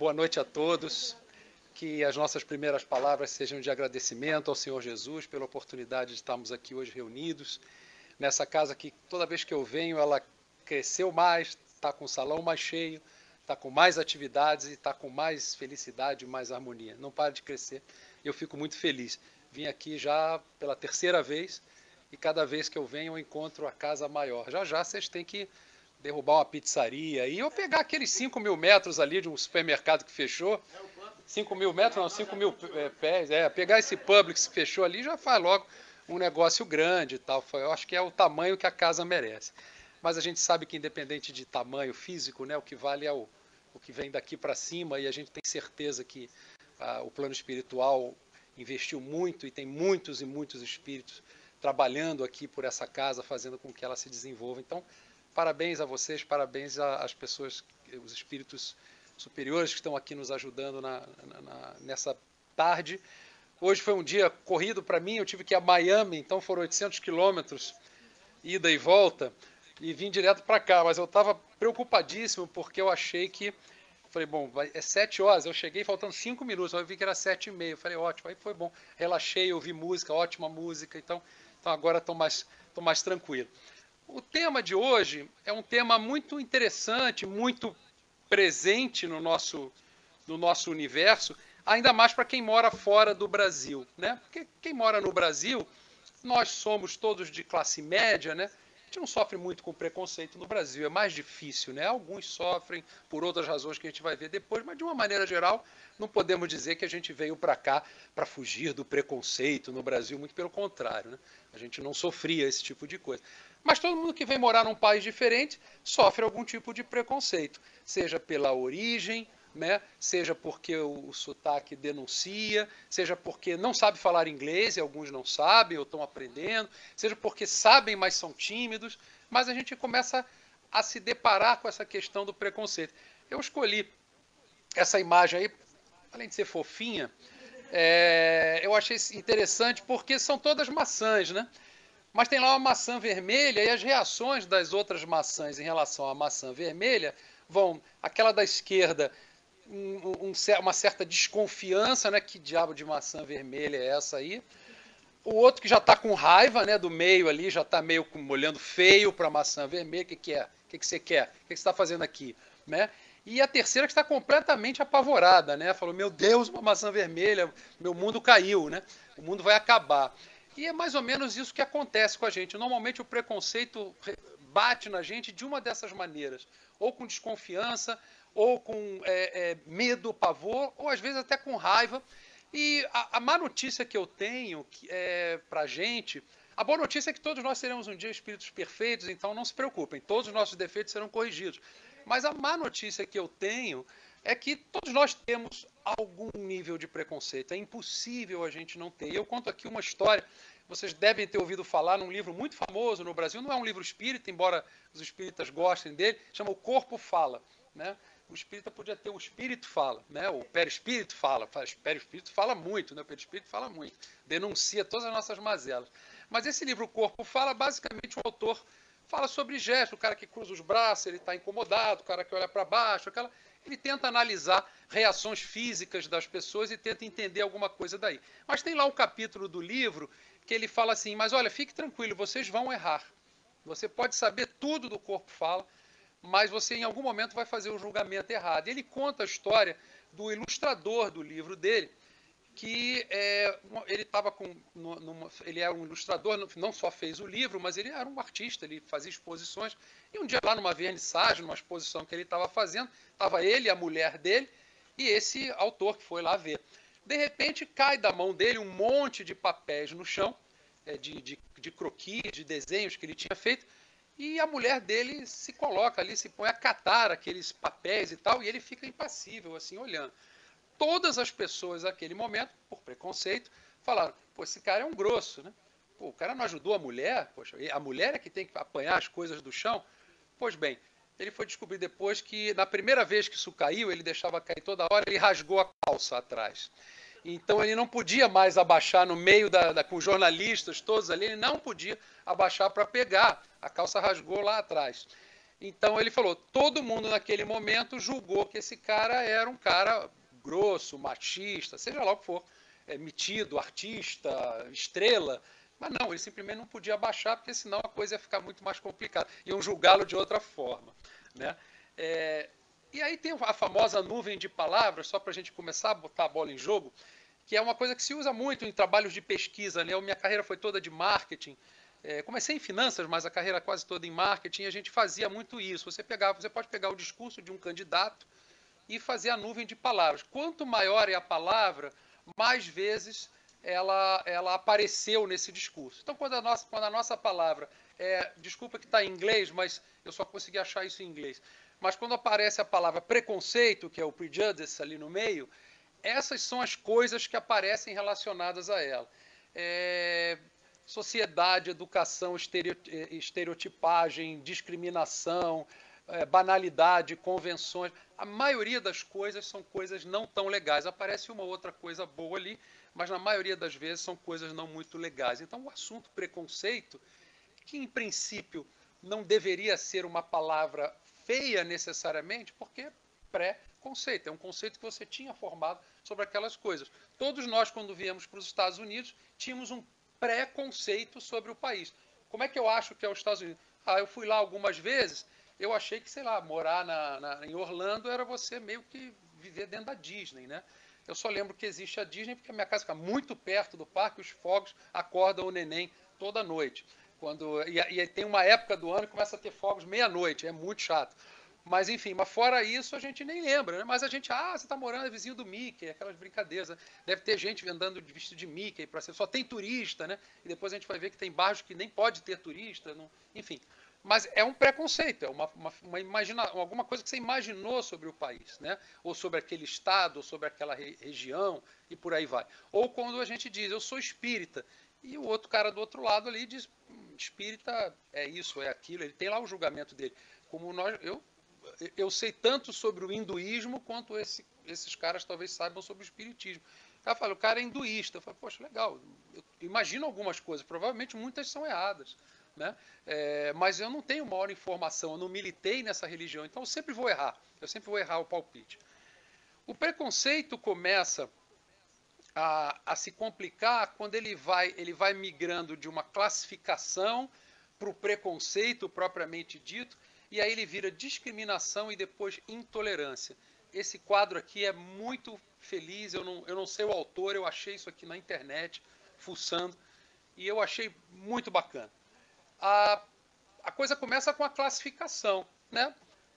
boa noite a todos. Que as nossas primeiras palavras sejam de agradecimento ao Senhor Jesus pela oportunidade de estarmos aqui hoje reunidos nessa casa que toda vez que eu venho ela cresceu mais, está com o salão mais cheio, está com mais atividades e está com mais felicidade, mais harmonia. Não para de crescer. Eu fico muito feliz. Vim aqui já pela terceira vez e cada vez que eu venho eu encontro a casa maior. Já já vocês têm que derrubar uma pizzaria e eu pegar aqueles 5.000 metros ali de um supermercado que fechou. 5.000 metros, não, 5.000 pés. Pegar esse Publix que fechou ali já faz logo um negócio grande e tal. Eu acho que é o tamanho que a casa merece. Mas a gente sabe que independente de tamanho físico, né, o que vale é o que vem daqui para cima e a gente tem certeza que o plano espiritual investiu muito e tem muitos e muitos espíritos trabalhando aqui por essa casa, fazendo com que ela se desenvolva. Então, parabéns a vocês, parabéns às pessoas, os espíritos superiores que estão aqui nos ajudando nessa tarde. Hoje foi um dia corrido para mim, eu tive que ir a Miami, então foram 800 quilômetros, ida e volta, e vim direto para cá, mas eu estava preocupadíssimo porque eu achei que, falei, bom, é 7 horas, eu cheguei faltando 5 minutos, eu vi que era 7h30, eu falei, ótimo, aí foi bom, relaxei, ouvi música, ótima música, então agora estou mais tranquilo. O tema de hoje é um tema muito interessante, muito presente no nosso universo, ainda mais para quem mora fora do Brasil, né? Porque quem mora no Brasil, nós somos todos de classe média, né? A gente não sofre muito com preconceito no Brasil, é mais difícil, né? Alguns sofrem por outras razões que a gente vai ver depois, mas de uma maneira geral, não podemos dizer que a gente veio para cá para fugir do preconceito no Brasil, muito pelo contrário, né? A gente não sofria esse tipo de coisa. Mas todo mundo que vem morar num país diferente sofre algum tipo de preconceito, seja pela origem, né? Seja porque o sotaque denuncia, seja porque não sabe falar inglês, e alguns não sabem ou estão aprendendo, seja porque sabem, mas são tímidos, mas a gente começa a se deparar com essa questão do preconceito. Eu escolhi essa imagem aí, além de ser fofinha, eu achei interessante porque são todas maçãs, né? Mas tem lá uma maçã vermelha e as reações das outras maçãs em relação à maçã vermelha vão, aquela da esquerda, uma certa desconfiança, né? Que diabo de maçã vermelha é essa aí? O outro que já está com raiva, né? Do meio ali, já está meio olhando feio para a maçã vermelha. O que é? O que você quer? O que você está fazendo aqui? Né? E a terceira que está completamente apavorada, né? Falou, meu Deus, uma maçã vermelha, meu mundo caiu, né? O mundo vai acabar. E é mais ou menos isso que acontece com a gente. Normalmente o preconceito bate na gente de uma dessas maneiras. Ou com desconfiança, ou com medo, pavor, ou às vezes até com raiva. E a má notícia que eu tenho para a gente, a boa notícia é que todos nós seremos um dia espíritos perfeitos, então não se preocupem, todos os nossos defeitos serão corrigidos. Mas a má notícia que eu tenho é que todos nós temos algum nível de preconceito. É impossível a gente não ter. E eu conto aqui uma história, vocês devem ter ouvido falar num livro muito famoso no Brasil, não é um livro espírita, embora os espíritas gostem dele, chama O Corpo Fala, né? O espírita podia ter o espírito fala, né? O perispírito fala. O perispírito fala muito, né? O perispírito fala muito. Denuncia todas as nossas mazelas. Mas esse livro, O Corpo Fala, basicamente o autor fala sobre gesto, o cara que cruza os braços, ele está incomodado, o cara que olha para baixo, ele tenta analisar reações físicas das pessoas e tenta entender alguma coisa daí. Mas tem lá um capítulo do livro que ele fala assim, mas olha, fique tranquilo, vocês vão errar. Você pode saber tudo do corpo fala, mas você em algum momento vai fazer o julgamento errado. Ele conta a história do ilustrador do livro dele, que ele estava ele era um ilustrador, não só fez o livro, mas ele era um artista, ele fazia exposições. E um dia lá numa vernissagem, numa exposição que ele estava fazendo, estava ele e a mulher dele e esse autor que foi lá ver. De repente cai da mão dele um monte de papéis no chão, de croquis, de desenhos que ele tinha feito, e a mulher dele se coloca ali, se põe a catar aqueles papéis e tal, e ele fica impassível, assim, olhando. Todas as pessoas naquele momento, por preconceito, falaram, pô, esse cara é um grosso, né? Pô, o cara não ajudou a mulher? Poxa, a mulher é que tem que apanhar as coisas do chão? Pois bem, ele foi descobrir depois que, na primeira vez que isso caiu, ele deixava cair toda hora, ele rasgou a calça atrás. Então ele não podia mais abaixar no meio com os jornalistas todos ali, ele não podia abaixar para pegar. A calça rasgou lá atrás. Então ele falou, todo mundo naquele momento julgou que esse cara era um cara grosso, machista, seja lá o que for, metido, artista, estrela. Mas não, ele simplesmente não podia baixar, porque senão a coisa ia ficar muito mais complicada. Iam julgá-lo de outra forma. Né? E aí tem a famosa nuvem de palavras, só para a gente começar a botar a bola em jogo, que é uma coisa que se usa muito em trabalhos de pesquisa. Né? A minha carreira foi toda de marketing. Comecei em finanças, mas a carreira quase toda em marketing, a gente fazia muito isso. Você pode pegar o discurso de um candidato e fazer a nuvem de palavras. Quanto maior é a palavra, mais vezes ela apareceu nesse discurso. Então, quando a nossa palavra desculpa que está em inglês, mas eu só consegui achar isso em inglês. Mas quando aparece a palavra preconceito, que é o prejudice ali no meio, essas são as coisas que aparecem relacionadas a ela. Sociedade, educação, estereotipagem, discriminação, banalidade, convenções. A maioria das coisas são coisas não tão legais. Aparece uma outra coisa boa ali, mas na maioria das vezes são coisas não muito legais. Então o assunto preconceito, que em princípio não deveria ser uma palavra feia necessariamente, porque pré-conceito, é um conceito que você tinha formado sobre aquelas coisas. Todos nós, quando viemos para os Estados Unidos, tínhamos um preconceito sobre o país. Como é que eu acho que é os Estados Unidos? Eu fui lá algumas vezes, eu achei que, sei lá, morar em Orlando era você meio que viver dentro da Disney, né? Eu só lembro que existe a Disney porque a minha casa fica muito perto do parque, os fogos acordam o neném toda noite. E tem uma época do ano que começa a ter fogos meia-noite, é muito chato. Mas enfim, mas fora isso a gente nem lembra, né? Mas a gente, você está morando, é vizinho do Mickey, aquelas brincadeiras. Né? Deve ter gente andando de vestido de Mickey, só tem turista, né? E depois a gente vai ver que tem bairros que nem pode ter turista, não, enfim. Mas é um preconceito, é alguma coisa que você imaginou sobre o país, né? Ou sobre aquele estado, ou sobre aquela região, e por aí vai. Ou quando a gente diz, eu sou espírita, e o outro cara do outro lado ali diz, espírita é isso, é aquilo, ele tem lá o julgamento dele. Como eu sei tanto sobre o hinduísmo quanto esses caras talvez saibam sobre o espiritismo. O cara é hinduísta. Eu falo, poxa, legal, eu imagino algumas coisas, provavelmente muitas são erradas. Né? Mas eu não tenho maior informação, eu não militei nessa religião, então eu sempre vou errar o palpite. O preconceito começa a se complicar quando ele vai migrando de uma classificação para o preconceito propriamente dito, e aí ele vira discriminação e depois intolerância. Esse quadro aqui é muito feliz, eu não sei o autor, eu achei isso aqui na internet, fuçando, e eu achei muito bacana. A coisa começa com a classificação, né?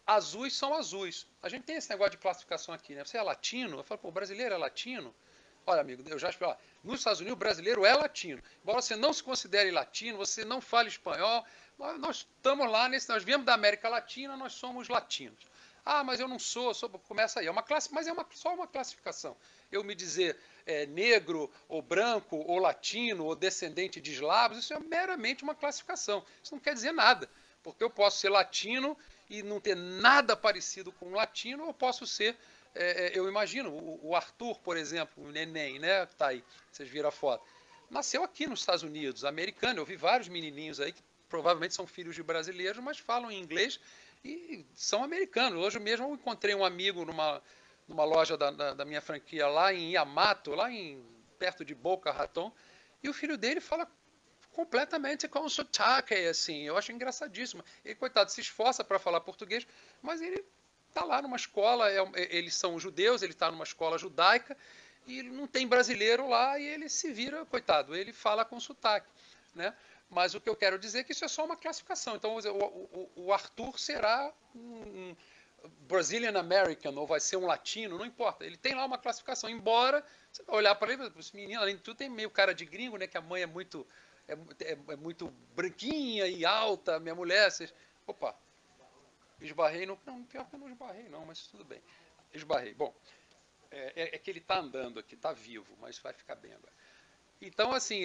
Azuis são azuis. A gente tem esse negócio de classificação aqui, né? Você é latino? Eu falo, pô, brasileiro é latino? Olha, amigo, eu já expliquei, nos Estados Unidos o brasileiro é latino. Embora você não se considere latino, você não fale espanhol, nós estamos lá, nós viemos da América Latina, nós somos latinos. Mas eu não sou, começa aí. É uma classe, mas só uma classificação. Eu me dizer negro, ou branco, ou latino, ou descendente de eslavos, isso é meramente uma classificação. Isso não quer dizer nada. Porque eu posso ser latino e não ter nada parecido com um latino, ou posso ser, eu imagino, o Arthur, por exemplo, o neném, né? Tá aí, vocês viram a foto. Nasceu aqui nos Estados Unidos, americano. Eu vi vários menininhos aí que provavelmente são filhos de brasileiros, mas falam inglês e são americanos. Hoje mesmo eu encontrei um amigo numa loja da minha franquia lá em Yamato, perto de Boca Raton, e o filho dele fala completamente com sotaque, assim. Eu acho engraçadíssimo. Ele, coitado, se esforça para falar português, mas ele está lá numa escola, eles são judeus, ele está numa escola judaica, e não tem brasileiro lá, e ele se vira, coitado, ele fala com sotaque, né? Mas o que eu quero dizer é que isso é só uma classificação. Então, o Arthur será um Brazilian American, ou vai ser um latino, não importa. Ele tem lá uma classificação. Embora, você vai olhar para ele, esse menino, além de tudo, tem meio cara de gringo, né? Que a mãe é muito branquinha e alta, minha mulher. Opa, esbarrei no... Não, pior que eu não esbarrei, não, mas tudo bem. Esbarrei. Bom, é que ele está andando aqui, está vivo, mas vai ficar bem agora. Então, assim,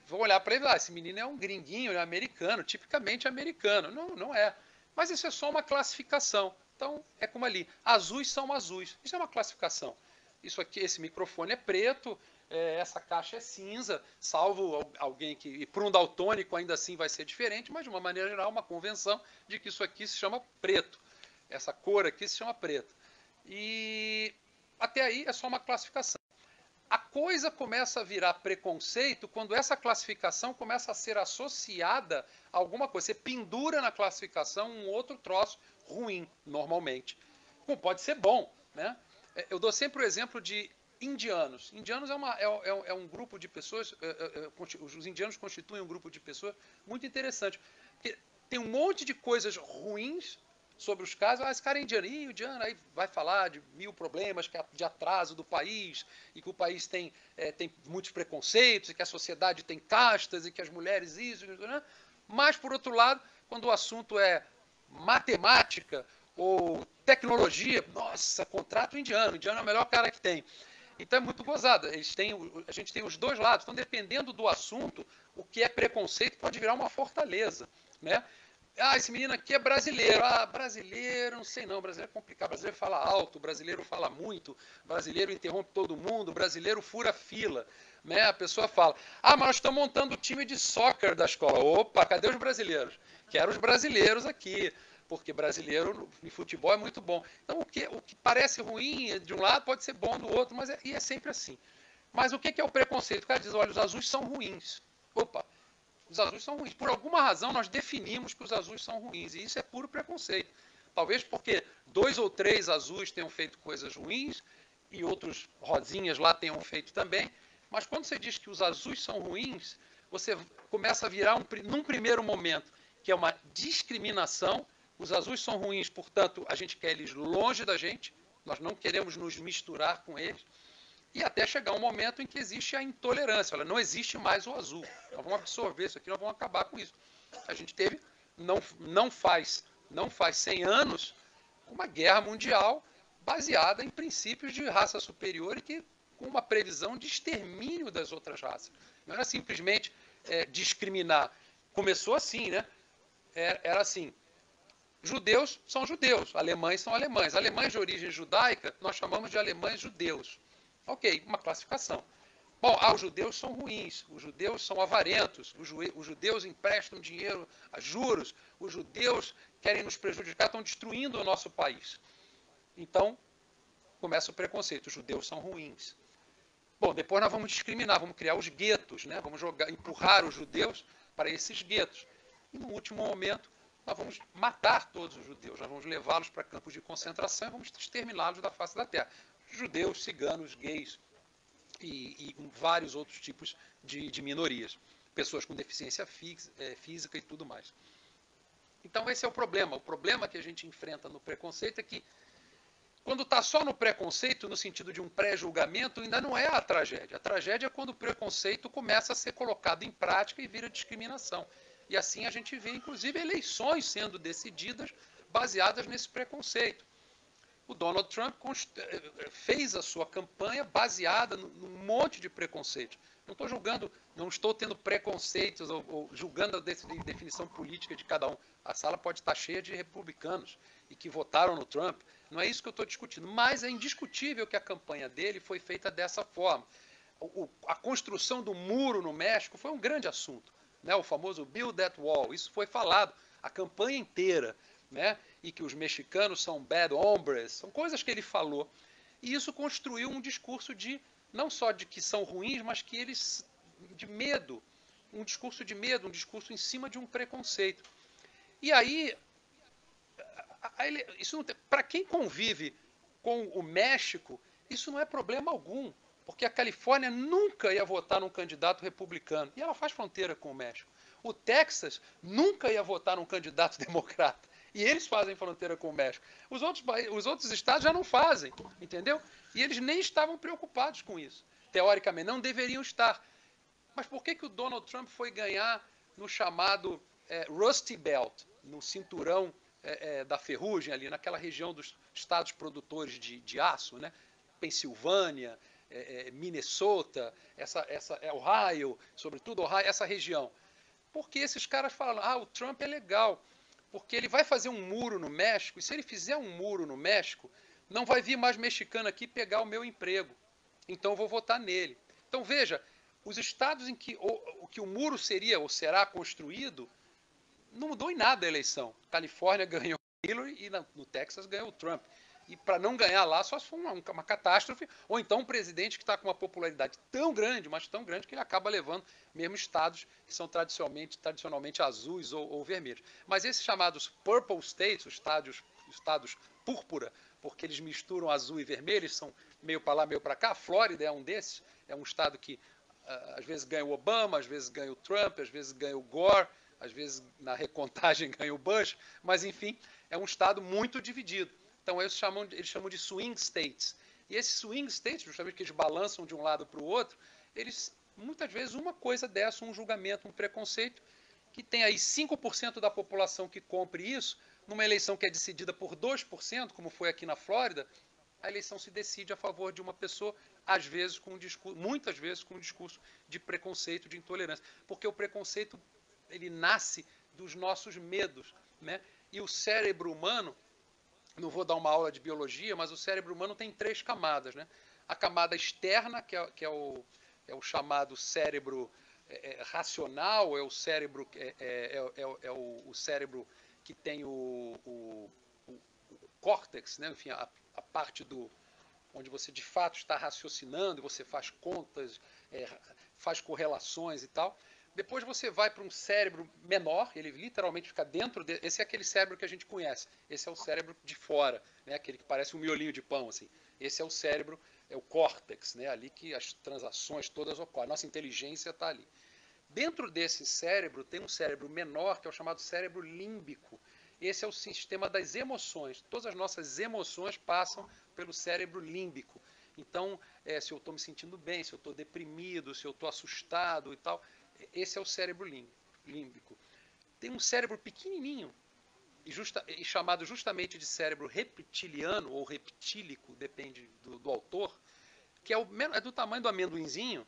vou olhar para ele, esse menino é um gringuinho, é americano, tipicamente americano. Não, não é. Mas isso é só uma classificação. Então, é como ali, azuis são azuis. Isso é uma classificação. Isso aqui, esse microfone é preto, essa caixa é cinza, salvo alguém que... E para um daltônico ainda assim vai ser diferente, mas de uma maneira geral uma convenção de que isso aqui se chama preto. Essa cor aqui se chama preto. E até aí é só uma classificação. A coisa começa a virar preconceito quando essa classificação começa a ser associada a alguma coisa. Você pendura na classificação um outro troço ruim, normalmente. Como pode ser bom, né? Eu dou sempre o exemplo de indianos. Indianos é um grupo de pessoas, os indianos constituem um grupo de pessoas muito interessante. Porque tem um monte de coisas ruins sobre os casos. Esse cara é indiano. E o indiano aí vai falar de 1000 problemas de atraso do país, e que o país tem muitos preconceitos, e que a sociedade tem castas, e que as mulheres isso, né? Mas, por outro lado, quando o assunto é matemática ou tecnologia, nossa, contrato indiano. O indiano é o melhor cara que tem. Então é muito gozado. A gente tem os dois lados. Então, dependendo do assunto, o que é preconceito pode virar uma fortaleza, né? Ah, esse menino aqui é brasileiro. Ah, brasileiro, não sei não. Brasileiro é complicado. Brasileiro fala alto, brasileiro fala muito, brasileiro interrompe todo mundo, brasileiro fura fila, né? A pessoa fala, ah, mas nós estamos montando o time de soccer da escola. Opa, cadê os brasileiros? Quero os brasileiros aqui, porque brasileiro em futebol é muito bom. Então, o que parece ruim de um lado pode ser bom do outro, mas é sempre assim. Mas o que é o preconceito? O cara diz, olha, os azuis são ruins. Opa, os azuis são ruins. Por alguma razão, nós definimos que os azuis são ruins, e isso é puro preconceito. Talvez porque 2 ou 3 azuis tenham feito coisas ruins, e outros rosinhas lá tenham feito também, mas quando você diz que os azuis são ruins, você começa a virar, num primeiro momento, que é uma discriminação. Os azuis são ruins, portanto, a gente quer eles longe da gente, nós não queremos nos misturar com eles, e até chegar um momento em que existe a intolerância. Olha, não existe mais o azul. Nós vamos absorver isso aqui, nós vamos acabar com isso. A gente teve, não faz 100 anos, uma guerra mundial baseada em princípios de raça superior e que com uma previsão de extermínio das outras raças. Não era simplesmente discriminar. Começou assim, né? Era assim, judeus são judeus, alemães são alemães. Alemães de origem judaica, nós chamamos de alemães judeus. Ok, uma classificação. Bom, os judeus são ruins, os judeus são avarentos, os judeus emprestam dinheiro a juros, os judeus querem nos prejudicar, estão destruindo o nosso país. Então, começa o preconceito, os judeus são ruins. Bom, depois nós vamos discriminar, vamos criar os guetos, né? Vamos empurrar os judeus para esses guetos. E no último momento, nós vamos matar todos os judeus, nós vamos levá-los para campos de concentração e vamos exterminá-los da face da terra. Judeus, ciganos, gays e vários outros tipos de minorias. Pessoas com deficiência física e tudo mais. Então esse é o problema. O problema que a gente enfrenta no preconceito é que quando está só no preconceito, no sentido de um pré-julgamento, ainda não é a tragédia. A tragédia é quando o preconceito começa a ser colocado em prática e vira discriminação. E assim a gente vê, inclusive, eleições sendo decididas baseadas nesse preconceito. O Donald Trump fez a sua campanha baseada num monte de preconceitos. Não estou julgando, não estou tendo preconceitos ou julgando a definição política de cada um. A sala pode estar cheia de republicanos e que votaram no Trump. Não é isso que eu estou discutindo. Mas é indiscutível que a campanha dele foi feita dessa forma. A construção do muro no México foi um grande assunto, né? O famoso Build That Wall. Isso foi falado a campanha inteira, né? E que os mexicanos são bad hombres, são coisas que ele falou. E isso construiu um discurso não só de que são ruins, mas que eles, de medo, um discurso de medo, um discurso em cima de um preconceito. E aí, para quem convive com o México, isso não é problema algum, porque a Califórnia nunca ia votar num candidato republicano, e ela faz fronteira com o México. O Texas nunca ia votar num candidato democrata, e eles fazem fronteira com o México. Os outros estados já não fazem, entendeu? E eles nem estavam preocupados com isso. Teoricamente, não deveriam estar. Mas por que o Donald Trump foi ganhar no chamado Rusty Belt, no cinturão da ferrugem ali, naquela região dos estados produtores de aço, né? Pensilvânia, Minnesota, Ohio, sobretudo Ohio, essa região? Porque esses caras falam, o Trump é legal, porque ele vai fazer um muro no México, e se ele fizer um muro no México, não vai vir mais mexicano aqui pegar o meu emprego. Então eu vou votar nele. Então veja, os estados em que o muro seria ou será construído, não mudou em nada a eleição. Califórnia ganhou Hillary e no Texas ganhou o Trump. E para não ganhar lá, só se for uma catástrofe, ou então um presidente que está com uma popularidade tão grande, mas tão grande, que ele acaba levando mesmo estados que são tradicionalmente azuis ou vermelhos. Mas esses chamados purple states, os estados púrpura, porque eles misturam azul e vermelho, eles são meio para lá, meio para cá. A Flórida é um desses, é um estado que às vezes ganha o Obama, às vezes ganha o Trump, às vezes ganha o Gore, às vezes na recontagem ganha o Bush, mas enfim, é um estado muito dividido. Então eles chamam de swing states. E esses swing states, justamente que eles balançam de um lado para o outro, eles muitas vezes uma coisa dessa, um julgamento, um preconceito, que tem aí 5% da população que compre isso, numa eleição que é decidida por 2%, como foi aqui na Flórida, a eleição se decide a favor de uma pessoa, às vezes com um discurso, muitas vezes com um discurso de preconceito, de intolerância. Porque o preconceito, ele nasce dos nossos medos, né? E o cérebro humano, não vou dar uma aula de biologia, mas o cérebro humano tem 3 camadas, né? A camada externa, que é o chamado cérebro racional, é o cérebro, o cérebro que tem o córtex, né? Enfim, a parte onde você de fato está raciocinando, você faz contas, faz correlações e tal. Depois você vai para um cérebro menor, ele literalmente fica dentro esse é aquele cérebro que a gente conhece. Esse é o cérebro de fora, né? Aquele que parece um miolinho de pão, assim. Esse é o cérebro, é o córtex, né? Ali que as transações todas ocorrem. Nossa inteligência está ali. Dentro desse cérebro tem um cérebro menor, que é o chamado cérebro límbico. Esse é o sistema das emoções. Todas as nossas emoções passam pelo cérebro límbico. Então, se eu estou me sentindo bem, se eu estou deprimido, se eu estou assustado e tal, esse é o cérebro límbico. Tem um cérebro pequenininho, e chamado justamente de cérebro reptiliano ou reptílico, depende do autor, que é do tamanho do amendoinzinho,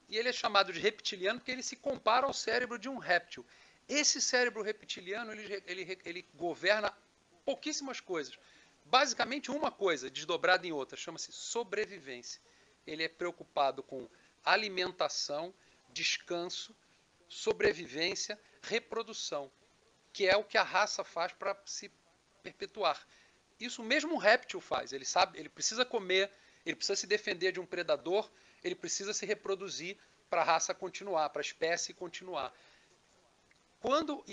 e ele é chamado de reptiliano porque ele se compara ao cérebro de um réptil. Esse cérebro reptiliano, ele governa pouquíssimas coisas. Basicamente uma coisa, desdobrada em outra, chama-se sobrevivência. Ele é preocupado com alimentação, descanso, sobrevivência, reprodução, que é o que a raça faz para se perpetuar. Isso mesmo um réptil faz. Ele sabe, ele precisa comer, ele precisa se defender de um predador, ele precisa se reproduzir para a raça continuar, para a espécie continuar.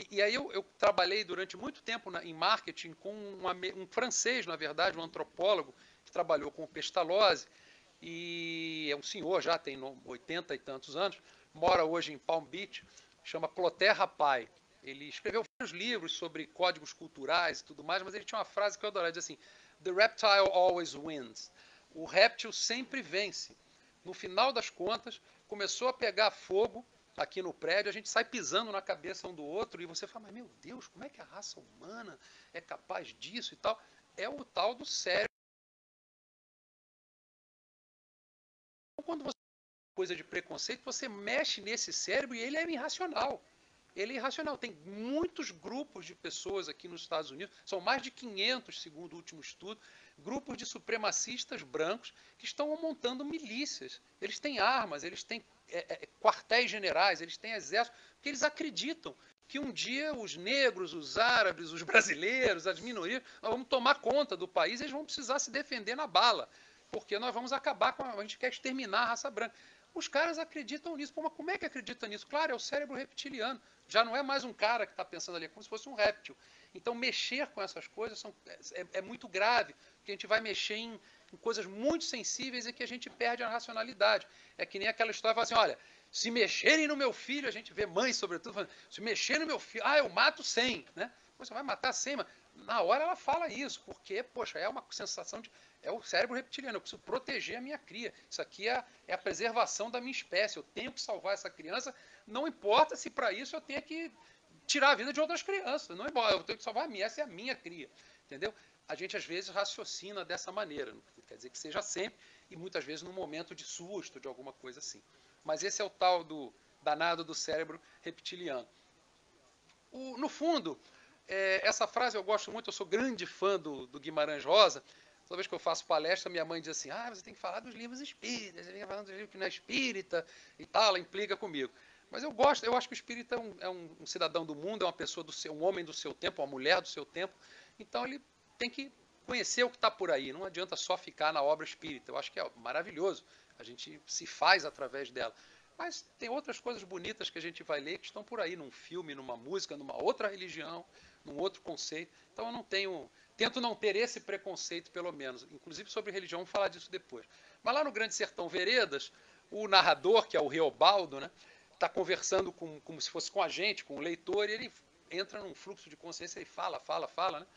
E aí eu trabalhei durante muito tempo em marketing com um francês, na verdade, um antropólogo, que trabalhou com Pestalozzi, e é um senhor, já tem 80 e tantos anos, mora hoje em Palm Beach, chama Clotaire Rapaille. Ele escreveu vários livros sobre códigos culturais e tudo mais, mas ele tinha uma frase que eu adorava, diz assim: "The reptile always wins." O réptil sempre vence. No final das contas, começou a pegar fogo aqui no prédio, a gente sai pisando na cabeça um do outro, e você fala, mas meu Deus, como é que a raça humana é capaz disso e tal? É o tal do cérebro. Quando você tem coisa de preconceito, você mexe nesse cérebro e ele é irracional. Ele é irracional. Tem muitos grupos de pessoas aqui nos Estados Unidos, são mais de 500, segundo o último estudo, grupos de supremacistas brancos que estão montando milícias. Eles têm armas, eles têm quartéis generais, eles têm exército, porque eles acreditam que um dia os negros, os árabes, os brasileiros, as minorias, nós vamos tomar conta do país e eles vão precisar se defender na bala, porque nós vamos acabar com a gente quer exterminar a raça branca. Os caras acreditam nisso. Pô, mas como é que acredita nisso? Claro, é o cérebro reptiliano. Já não é mais um cara que está pensando ali, é como se fosse um réptil. Então, mexer com essas coisas é muito grave, porque a gente vai mexer em coisas muito sensíveis e que a gente perde a racionalidade. É que nem aquela história, fala assim, olha, se mexerem no meu filho, a gente vê mães, sobretudo, falando, se mexerem no meu filho, eu mato 100, né? Você vai matar 100, mas na hora ela fala isso, porque, poxa, é uma sensação de... É o cérebro reptiliano, eu preciso proteger a minha cria. Isso aqui é a preservação da minha espécie. Eu tenho que salvar essa criança, não importa se para isso eu tenho que tirar a vida de outras crianças. Não importa, eu tenho que salvar a minha, essa é a minha cria. Entendeu? A gente às vezes raciocina dessa maneira. Não quer dizer que seja sempre, e muitas vezes num momento de susto, de alguma coisa assim. Mas esse é o tal do danado do cérebro reptiliano. No fundo, essa frase eu gosto muito, eu sou grande fã do Guimarães Rosa, Toda vez que eu faço palestra, minha mãe diz assim, você tem que falar dos livros espíritas, você tem que falar dos livros que não é espírita e tal, ela implica comigo. Mas eu acho que o espírita é um cidadão do mundo, é uma pessoa um homem do seu tempo, uma mulher do seu tempo, então ele tem que conhecer o que está por aí, não adianta só ficar na obra espírita, eu acho que é maravilhoso, a gente se faz através dela. Mas tem outras coisas bonitas que a gente vai ler que estão por aí, num filme, numa música, numa outra religião, num outro conceito. Então eu tento não ter esse preconceito, pelo menos. Inclusive sobre religião, vamos falar disso depois. Mas lá no Grande Sertão Veredas, o narrador, que é o Reobaldo, né, está conversando como se fosse com a gente, com o leitor, e ele entra num fluxo de consciência e fala, né?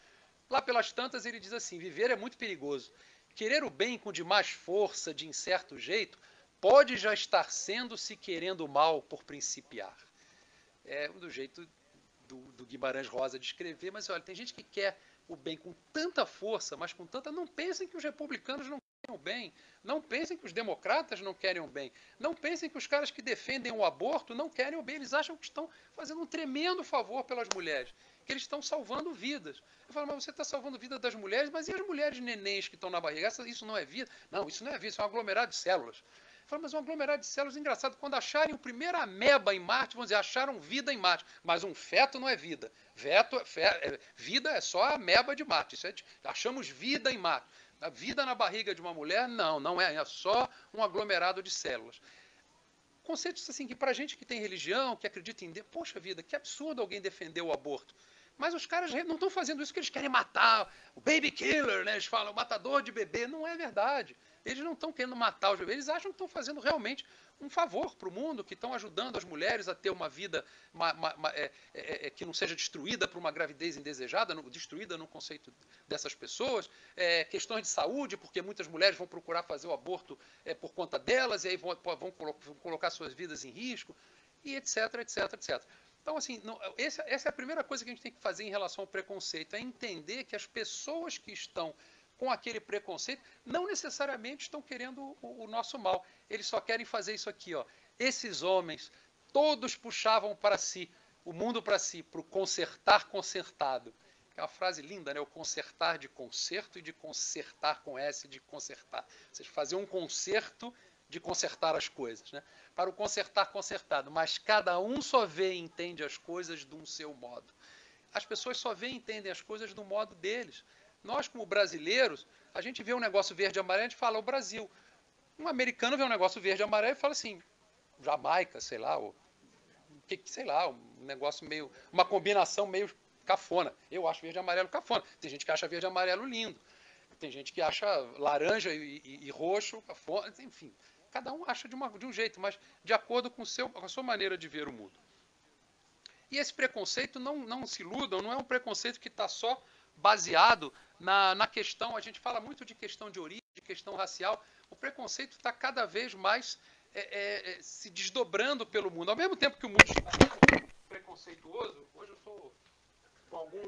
Lá pelas tantas ele diz assim, viver é muito perigoso. Querer o bem com demais força, de incerto jeito, pode já estar sendo se querendo o mal por principiar. É do jeito do Guimarães Rosa de escrever, mas olha, tem gente que quer o bem com tanta força, mas com tanta... Não pensem que os republicanos não querem o bem, não pensem que os democratas não querem o bem, não pensem que os caras que defendem o aborto não querem o bem, eles acham que estão fazendo um tremendo favor pelas mulheres, que eles estão salvando vidas. Eu falo, mas você está salvando a vida das mulheres, mas e as mulheres nenéns que estão na barriga? Isso não é vida? Não, isso não é vida, isso é um aglomerado de células. Eu falo, mas um aglomerado de células, engraçado, quando acharem o primeiro ameba em Marte, vão dizer, acharam vida em Marte, mas um feto não é vida. Vida é só a ameba de Marte, achamos vida em Marte. A vida na barriga de uma mulher, não é só um aglomerado de células. Conceitos assim, que pra gente que tem religião, que acredita em Deus, poxa vida, que absurdo alguém defender o aborto. Mas os caras não estão fazendo isso porque eles querem matar o baby killer, né? Eles falam, o matador de bebê. Não é verdade. Eles não estão querendo matar os bebês, eles acham que estão fazendo realmente um favor para o mundo, que estão ajudando as mulheres a ter uma vida que não seja destruída por uma gravidez indesejada, destruída no conceito dessas pessoas, questões de saúde, porque muitas mulheres vão procurar fazer o aborto por conta delas, e aí vão colocar suas vidas em risco, e etc, etc, etc. Então, assim, essa é a primeira coisa que a gente tem que fazer em relação ao preconceito, é entender que as pessoas que estão com aquele preconceito não necessariamente estão querendo o nosso mal. Eles só querem fazer isso aqui, ó. Esses homens, todos puxavam para si, o mundo para si, para o consertar consertado. É uma frase linda, né? O consertar de conserto e de consertar com S de consertar. Ou seja, fazer um conserto de consertar as coisas, né? Para o consertar consertado, mas cada um só vê e entende as coisas de um seu modo. As pessoas só veem e entendem as coisas do modo deles. Nós, como brasileiros, a gente vê um negócio verde e amarelo, a gente fala o Brasil. Um americano vê um negócio verde e amarelo e fala assim, Jamaica, sei lá, um negócio meio, uma combinação meio cafona. Eu acho verde e amarelo cafona. Tem gente que acha verde e amarelo lindo. Tem gente que acha laranja e roxo cafona, enfim. Cada um acha de um jeito, mas de acordo com a sua maneira de ver o mundo. E esse preconceito, não se iludam, não é um preconceito que está só baseado na questão, a gente fala muito de questão de origem, de questão racial, o preconceito está cada vez mais se desdobrando pelo mundo. Ao mesmo tempo que o mundo está preconceituoso, hoje eu sou com algum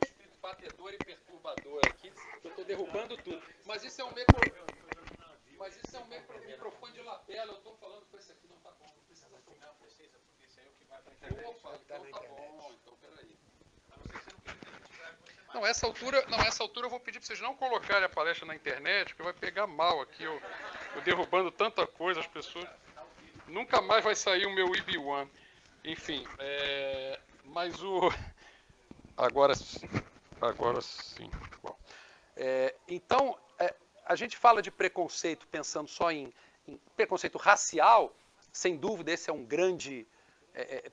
espírito batedor e perturbador aqui, eu estou derrubando tudo. Mas isso é um microfone de lapela, eu estou falando com esse aqui, não está bom, não precisa tocar. Não precisa, porque isso aí é o que vai para a internet. Opa, então tá bom, então peraí. Não, essa altura eu vou pedir para vocês não colocarem a palestra na internet, porque vai pegar mal aqui, eu derrubando tanta coisa, as pessoas... Nunca mais vai sair o meu EB1. Enfim, mas agora sim. Bom, então, a gente fala de preconceito pensando só em preconceito racial, sem dúvida esse é um grande...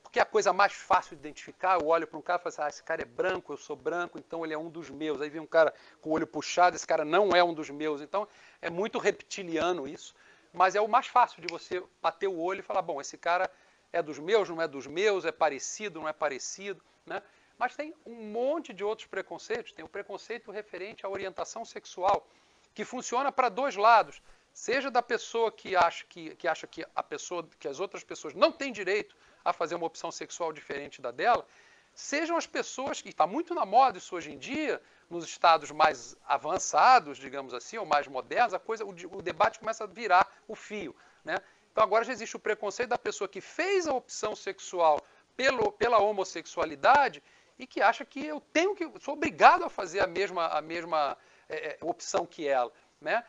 porque é a coisa mais fácil de identificar. Eu olho para um cara e falo assim, esse cara é branco, eu sou branco, então ele é um dos meus. Aí vem um cara com o olho puxado, esse cara não é um dos meus. Então é muito reptiliano isso, mas é o mais fácil de você bater o olho e falar, bom, esse cara é dos meus, não é dos meus, é parecido, não é parecido, né? Mas tem um monte de outros preconceitos. Tem o preconceito referente à orientação sexual, que funciona para dois lados. Seja da pessoa que acha que as outras pessoas não têm direito a fazer uma opção sexual diferente da dela, sejam as pessoas, que está muito na moda isso hoje em dia, nos estados mais avançados, digamos assim, ou mais modernos, o debate começa a virar o fio, né? Então agora já existe o preconceito da pessoa que fez a opção sexual pela homossexualidade e que acha que sou obrigado a fazer a mesma opção que ela, né?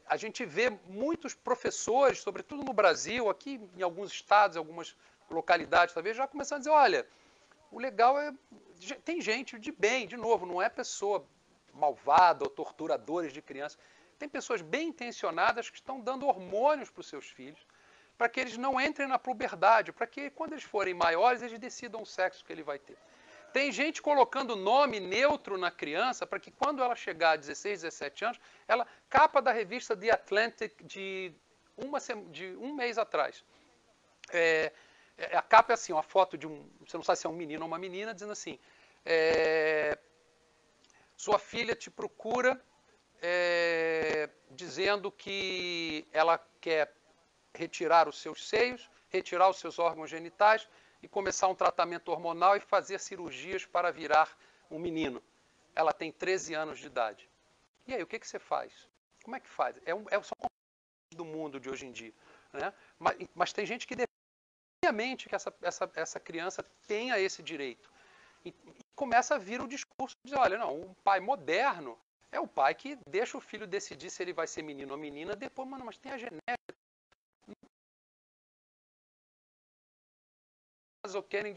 A gente vê muitos professores, sobretudo no Brasil, aqui em alguns estados, em algumas localidades, talvez, já começando a dizer, olha, o legal é... Tem gente de bem, de novo, não é pessoa malvada ou torturadores de crianças. Tem pessoas bem intencionadas que estão dando hormônios para os seus filhos, para que eles não entrem na puberdade, para que quando eles forem maiores, eles decidam o sexo que ele vai ter. Tem gente colocando nome neutro na criança para que quando ela chegar a 16, 17 anos, ela capa da revista The Atlantic de um mês atrás. A capa é assim, uma foto de você não sabe se é um menino ou uma menina, dizendo assim, sua filha te procura dizendo que ela quer retirar os seus seios, retirar os seus órgãos genitais e começar um tratamento hormonal e fazer cirurgias para virar um menino. Ela tem 13 anos de idade. E aí, o que você faz? Como é que faz? São do mundo de hoje em dia. Né? Mas tem gente que defende que essa criança tenha esse direito. E começa a vir o discurso de dizer, olha, não, um pai moderno é o pai que deixa o filho decidir se ele vai ser menino ou menina, depois, mano, mas tem a genética. Ou querem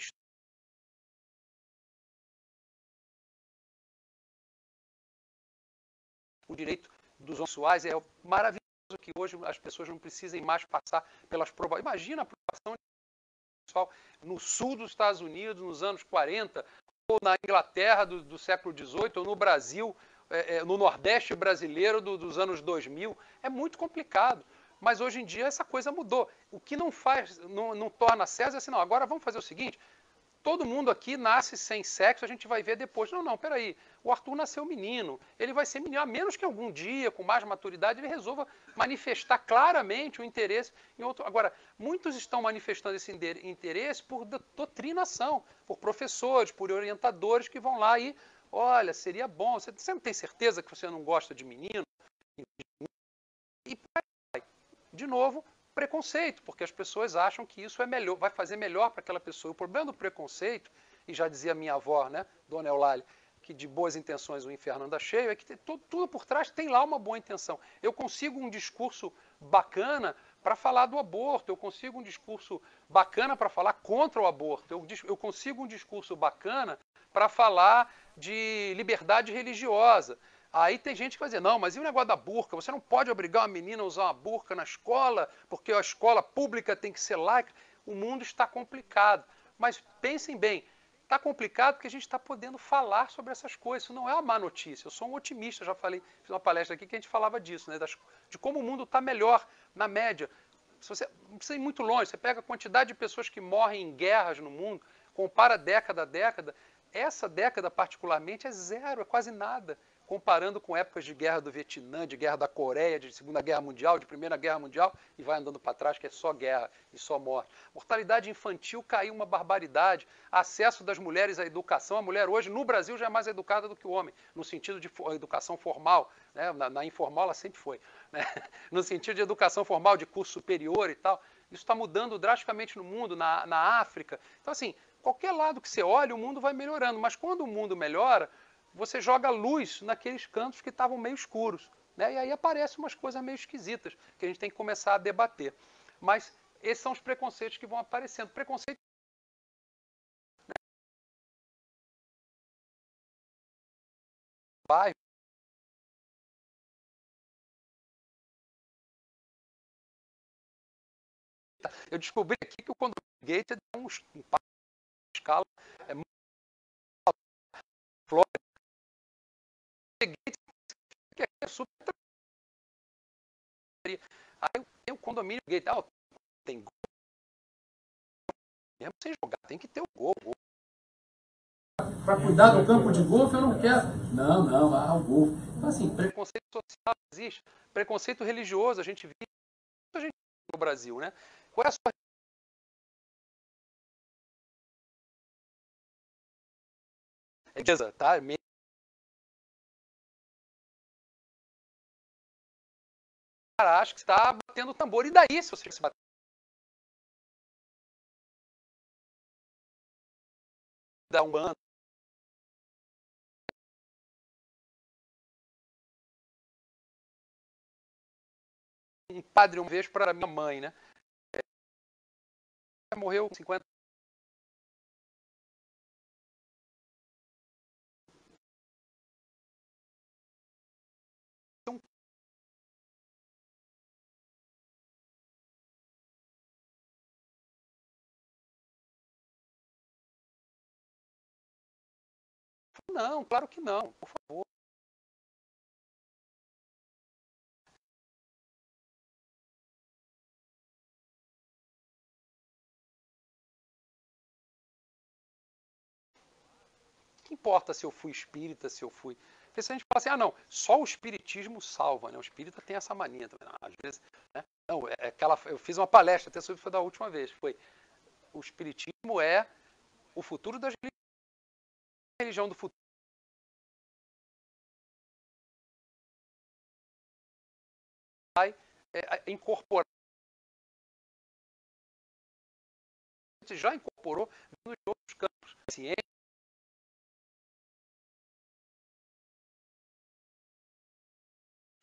o direito dos homossexuais é maravilhoso que hoje as pessoas não precisem mais passar pelas provas. Imagina a aprovação sexual no sul dos Estados Unidos, nos anos 40, ou na Inglaterra do século XVIII, ou no Brasil, no Nordeste brasileiro dos anos 2000. É muito complicado. Mas hoje em dia essa coisa mudou. O que não torna certo é assim, não, agora vamos fazer o seguinte, todo mundo aqui nasce sem sexo, a gente vai ver depois. Não, peraí, o Arthur nasceu menino, ele vai ser menino, a menos que algum dia, com mais maturidade, ele resolva manifestar claramente o interesse em outro. Agora, muitos estão manifestando esse interesse por doutrinação, por professores, por orientadores que vão lá e, olha, seria bom, você não tem certeza que você não gosta de menino? E, de novo, preconceito, porque as pessoas acham que isso é melhor, vai fazer melhor para aquela pessoa. O problema do preconceito, e já dizia minha avó, né, Dona Eulália, que de boas intenções o inferno anda cheio, é que tudo por trás tem lá uma boa intenção. Eu consigo um discurso bacana para falar do aborto, eu consigo um discurso bacana para falar contra o aborto, eu consigo um discurso bacana para falar de liberdade religiosa. Aí tem gente que vai dizer, não, mas e o negócio da burca? Você não pode obrigar uma menina a usar uma burca na escola, porque a escola pública tem que ser laica. O mundo está complicado. Mas pensem bem, está complicado porque a gente está podendo falar sobre essas coisas. Isso não é uma má notícia. Eu sou um otimista, já falei, fiz uma palestra aqui que a gente falava disso, né, de como o mundo está melhor na média. Se você não precisa ir muito longe, você pega a quantidade de pessoas que morrem em guerras no mundo, compara década a década, essa década particularmente é zero, é quase nada. Comparando com épocas de guerra do Vietnã, de guerra da Coreia, de Segunda Guerra Mundial, de Primeira Guerra Mundial, e vai andando para trás, que é só guerra e só morte. Mortalidade infantil caiu uma barbaridade. Acesso das mulheres à educação. A mulher hoje, no Brasil, já é mais educada do que o homem, no sentido de educação formal. Né? Na informal ela sempre foi. Né? No sentido de educação formal, de curso superior e tal. Isso está mudando drasticamente no mundo, na África. Então, assim, qualquer lado que você olhe, o mundo vai melhorando. Mas quando o mundo melhora, você joga luz naqueles cantos que estavam meio escuros. Né? E aí aparecem umas coisas meio esquisitas que a gente tem que começar a debater. Mas esses são os preconceitos que vão aparecendo. Preconceito bairro. Eu descobri aqui que o condomínio Gated é um escala muito Flórida. Que é super. Aí tem o condomínio Gated. Tem gol. Mesmo sem jogar, tem que ter o gol. Para cuidar do campo de golfe, eu não quero. Não, o golfe. Então, assim, preconceito social existe. Preconceito religioso, a gente vive muita gente no Brasil, né? Qual é a sua riqueza, tá? Cara, acho que está batendo tambor. E daí, se você se bater um bando, um padre uma vez para minha mãe, né? Morreu com 50. Não, claro que não, por favor. O que importa se eu fui espírita, se eu fui... Porque se a gente fala assim, ah não, só o espiritismo salva, né? O espírita tem essa mania também. Às vezes, né? Não, é aquela... Eu fiz uma palestra, até sobre foi da última vez, foi o espiritismo é o futuro das religiões. A religião do futuro vai incorporar. A gente já incorporou nos outros campos. Ciência,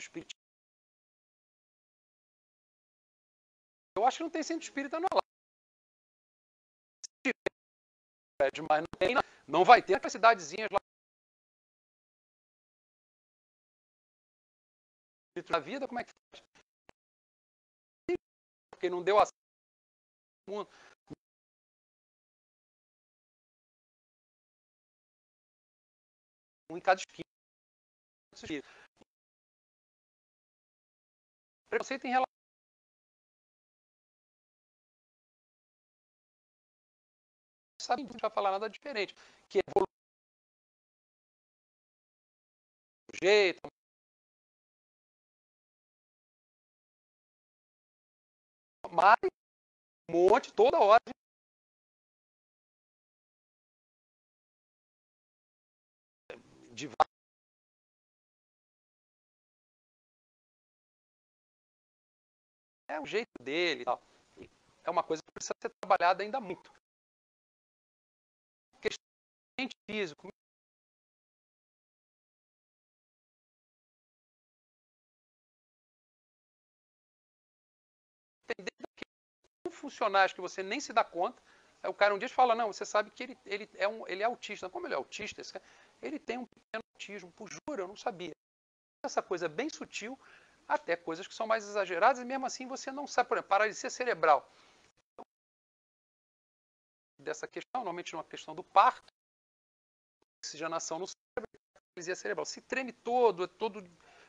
espiritismo. Eu acho que não tem centro espírita não lá. Mas não tem, não vai ter as cidadezinhas lá na vida, como é que faz? Porque não deu acesso ao mundo. Um em cada esquina. Preconceito em relação sabe, não vai falar nada diferente, que é jeito, mas um monte toda hora de é o jeito dele e tal. É uma coisa que precisa ser trabalhada ainda muito. Questão físico. Com funcionários que você nem se dá conta, aí o cara um dia fala, não, você sabe que ele é autista. Como ele é autista? Ele tem um pequeno autismo. Por juro, eu não sabia. Essa coisa bem sutil, até coisas que são mais exageradas, e mesmo assim você não sabe. Por exemplo, paralisia cerebral. Dessa questão, normalmente uma questão do parto, oxigenação no cérebro, paralisia cerebral. Se treme todo, é todo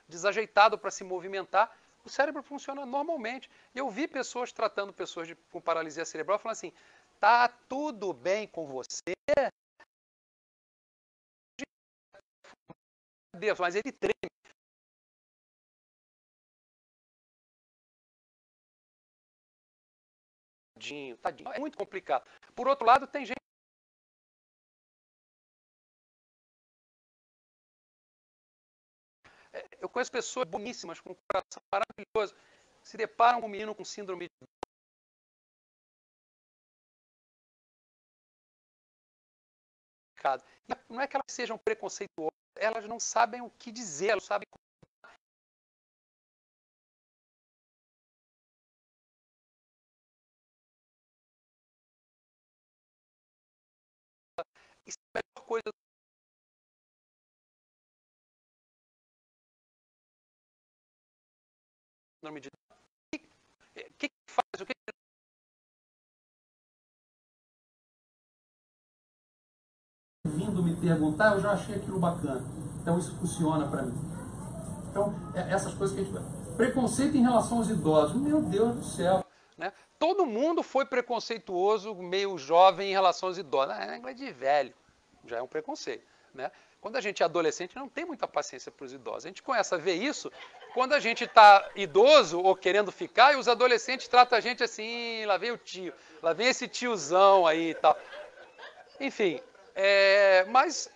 desajeitado para se movimentar, o cérebro funciona normalmente. Eu vi pessoas tratando pessoas com paralisia cerebral falando assim, tá tudo bem com você? Mas ele treme. Tadinho. É muito complicado. Por outro lado, tem gente eu conheço pessoas boníssimas, com um coração maravilhoso, se deparam com um menino com síndrome de não é que elas sejam preconceituosas, elas não sabem o que dizer, elas sabem isso é a melhor coisa do síndrome de o que faz, o que vindo me perguntar, eu já achei aquilo bacana. Então isso funciona para mim. Então, essas coisas que a gente... Preconceito em relação aos idosos. Meu Deus do céu. Né? Todo mundo foi preconceituoso, meio jovem, em relação aos idosos. É negócio de velho. Já é um preconceito. Né? Quando a gente é adolescente, não tem muita paciência para os idosos. A gente começa a ver isso quando a gente está idoso ou querendo ficar e os adolescentes tratam a gente assim, lá vem o tio, lá vem esse tiozão aí e tal. Enfim, mas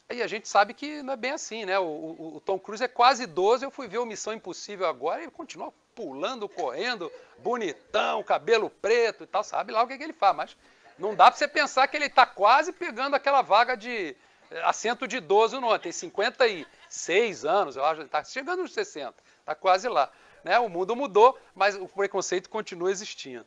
aí a gente sabe que não é bem assim, né? O Tom Cruise é quase idoso, eu fui ver o Missão Impossível agora e ele continua pulando, correndo, bonitão, cabelo preto e tal, sabe lá o que ele faz, mas não dá para você pensar que ele está quase pegando aquela vaga de assento de idoso, não, tem 56 anos, eu acho, ele está chegando nos 60, está quase lá. né? O mundo mudou, mas o preconceito continua existindo.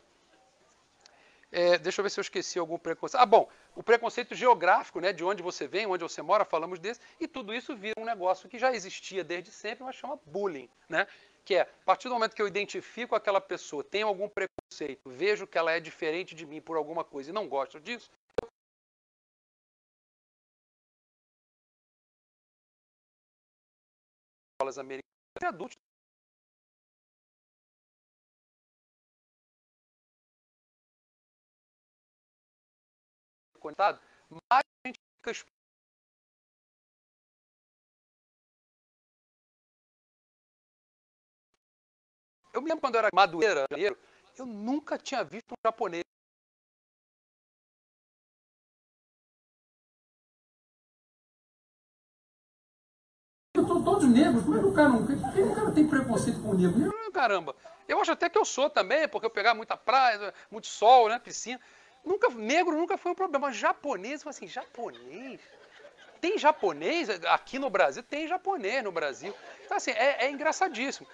Deixa eu ver se eu esqueci algum preconceito. Bom, o preconceito geográfico, né, de onde você vem, onde você mora, falamos desse, e tudo isso vira um negócio que já existia desde sempre, mas chama bullying, né? Que é, a partir do momento que eu identifico aquela pessoa, tenho algum preconceito, vejo que ela é diferente de mim por alguma coisa e não gosto disso, escolas americanas e adultos conectados, mais a gente fica exposto. Eu me lembro quando eu era Madureira, eu nunca tinha visto um japonês. Todos negros, como é que o cara não... Por que o cara tem preconceito com o negro? Caramba, eu acho até que eu sou também, porque eu pegava muita praia, muito sol, né, piscina. Negro nunca foi um problema. Mas japonês, assim, japonês? Tem japonês? Aqui no Brasil, tem japonês no Brasil. Então, assim, é engraçadíssimo.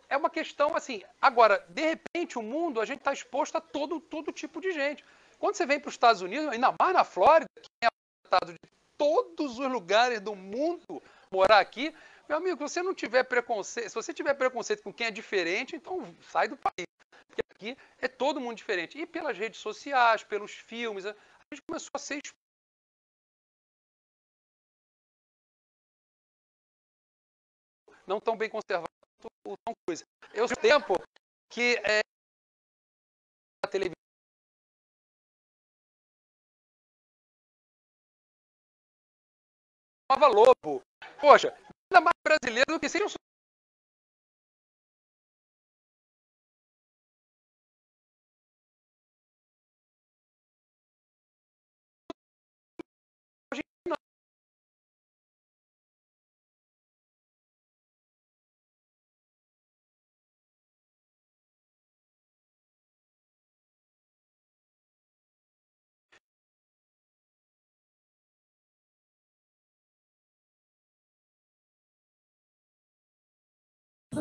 É uma questão, assim, agora, de repente, o mundo, a gente está exposto a todo tipo de gente. Quando você vem para os Estados Unidos, ainda mais na Flórida, que é o estado de todos os lugares do mundo morar aqui, meu amigo, se você não tiver preconceito, se você tiver preconceito com quem é diferente, então sai do país. Porque aqui é todo mundo diferente. E pelas redes sociais, pelos filmes, a gente começou a ser exposto. Não tão bem conservado tão coisa. Eu sei tempo que a televisão chamava Lobo. Poxa, nada mais brasileiro do que ser um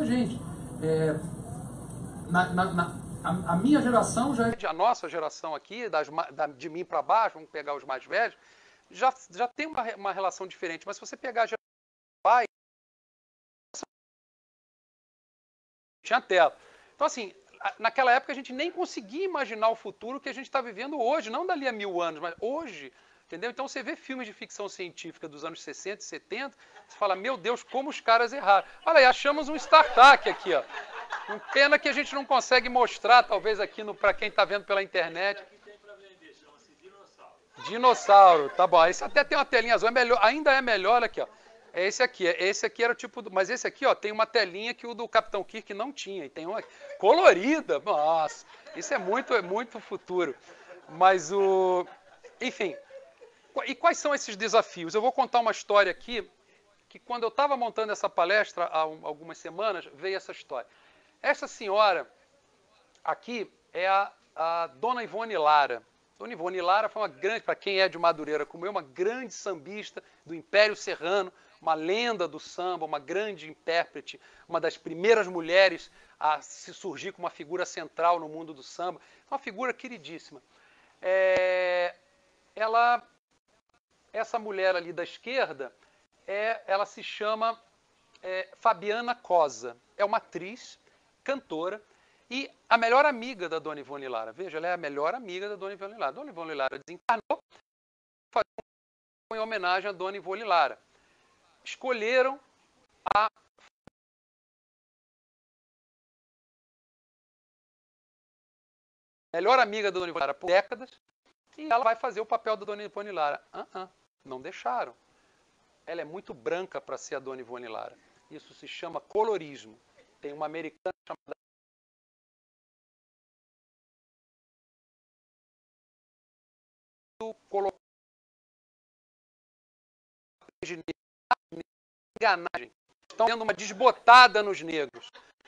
Gente, a minha geração já é... A nossa geração aqui, de mim para baixo, vamos pegar os mais velhos, já tem uma relação diferente. Mas se você pegar a geração do pai, tinha tela. Então, assim, naquela época a gente nem conseguia imaginar o futuro que a gente está vivendo hoje, não dali a 1000 anos, mas hoje. Entendeu? Então você vê filmes de ficção científica dos anos 60 e 70, você fala, meu Deus, como os caras erraram. Olha aí, achamos um startup aqui, ó. Pena que a gente não consegue mostrar, talvez aqui para quem está vendo pela internet. Dinossauro, tá bom. Esse até tem uma telinha azul, ainda é melhor aqui, ó. É esse aqui. Esse aqui era o tipo do... Mas esse aqui, ó, tem uma telinha que o do Capitão Kirk não tinha. E tem uma colorida. Nossa, isso é muito futuro. Mas enfim. E quais são esses desafios? Eu vou contar uma história aqui, que quando eu estava montando essa palestra há algumas semanas, veio essa história. Essa senhora aqui é a Dona Ivone Lara. Dona Ivone Lara foi uma grande, para quem é de Madureira como eu, uma grande sambista do Império Serrano, uma lenda do samba, uma grande intérprete, uma das primeiras mulheres a se surgir como uma figura central no mundo do samba. Uma figura queridíssima. Essa mulher ali da esquerda, ela se chama Fabiana Cosa. É uma atriz, cantora, e a melhor amiga da Dona Ivone Lara. Veja, ela é a melhor amiga da Dona Ivone Lara. Dona Ivone Lara desencarnou, em homenagem a Dona Ivone Lara. Escolheram a melhor amiga da Dona Ivone Lara por décadas, e ela vai fazer o papel da Dona Ivone Lara. Não deixaram. Ela é muito branca para ser a Dona Ivone Lara. Isso se chama colorismo. Tem uma americana chamada enganagem. Estão tendo uma desbotada nos negros.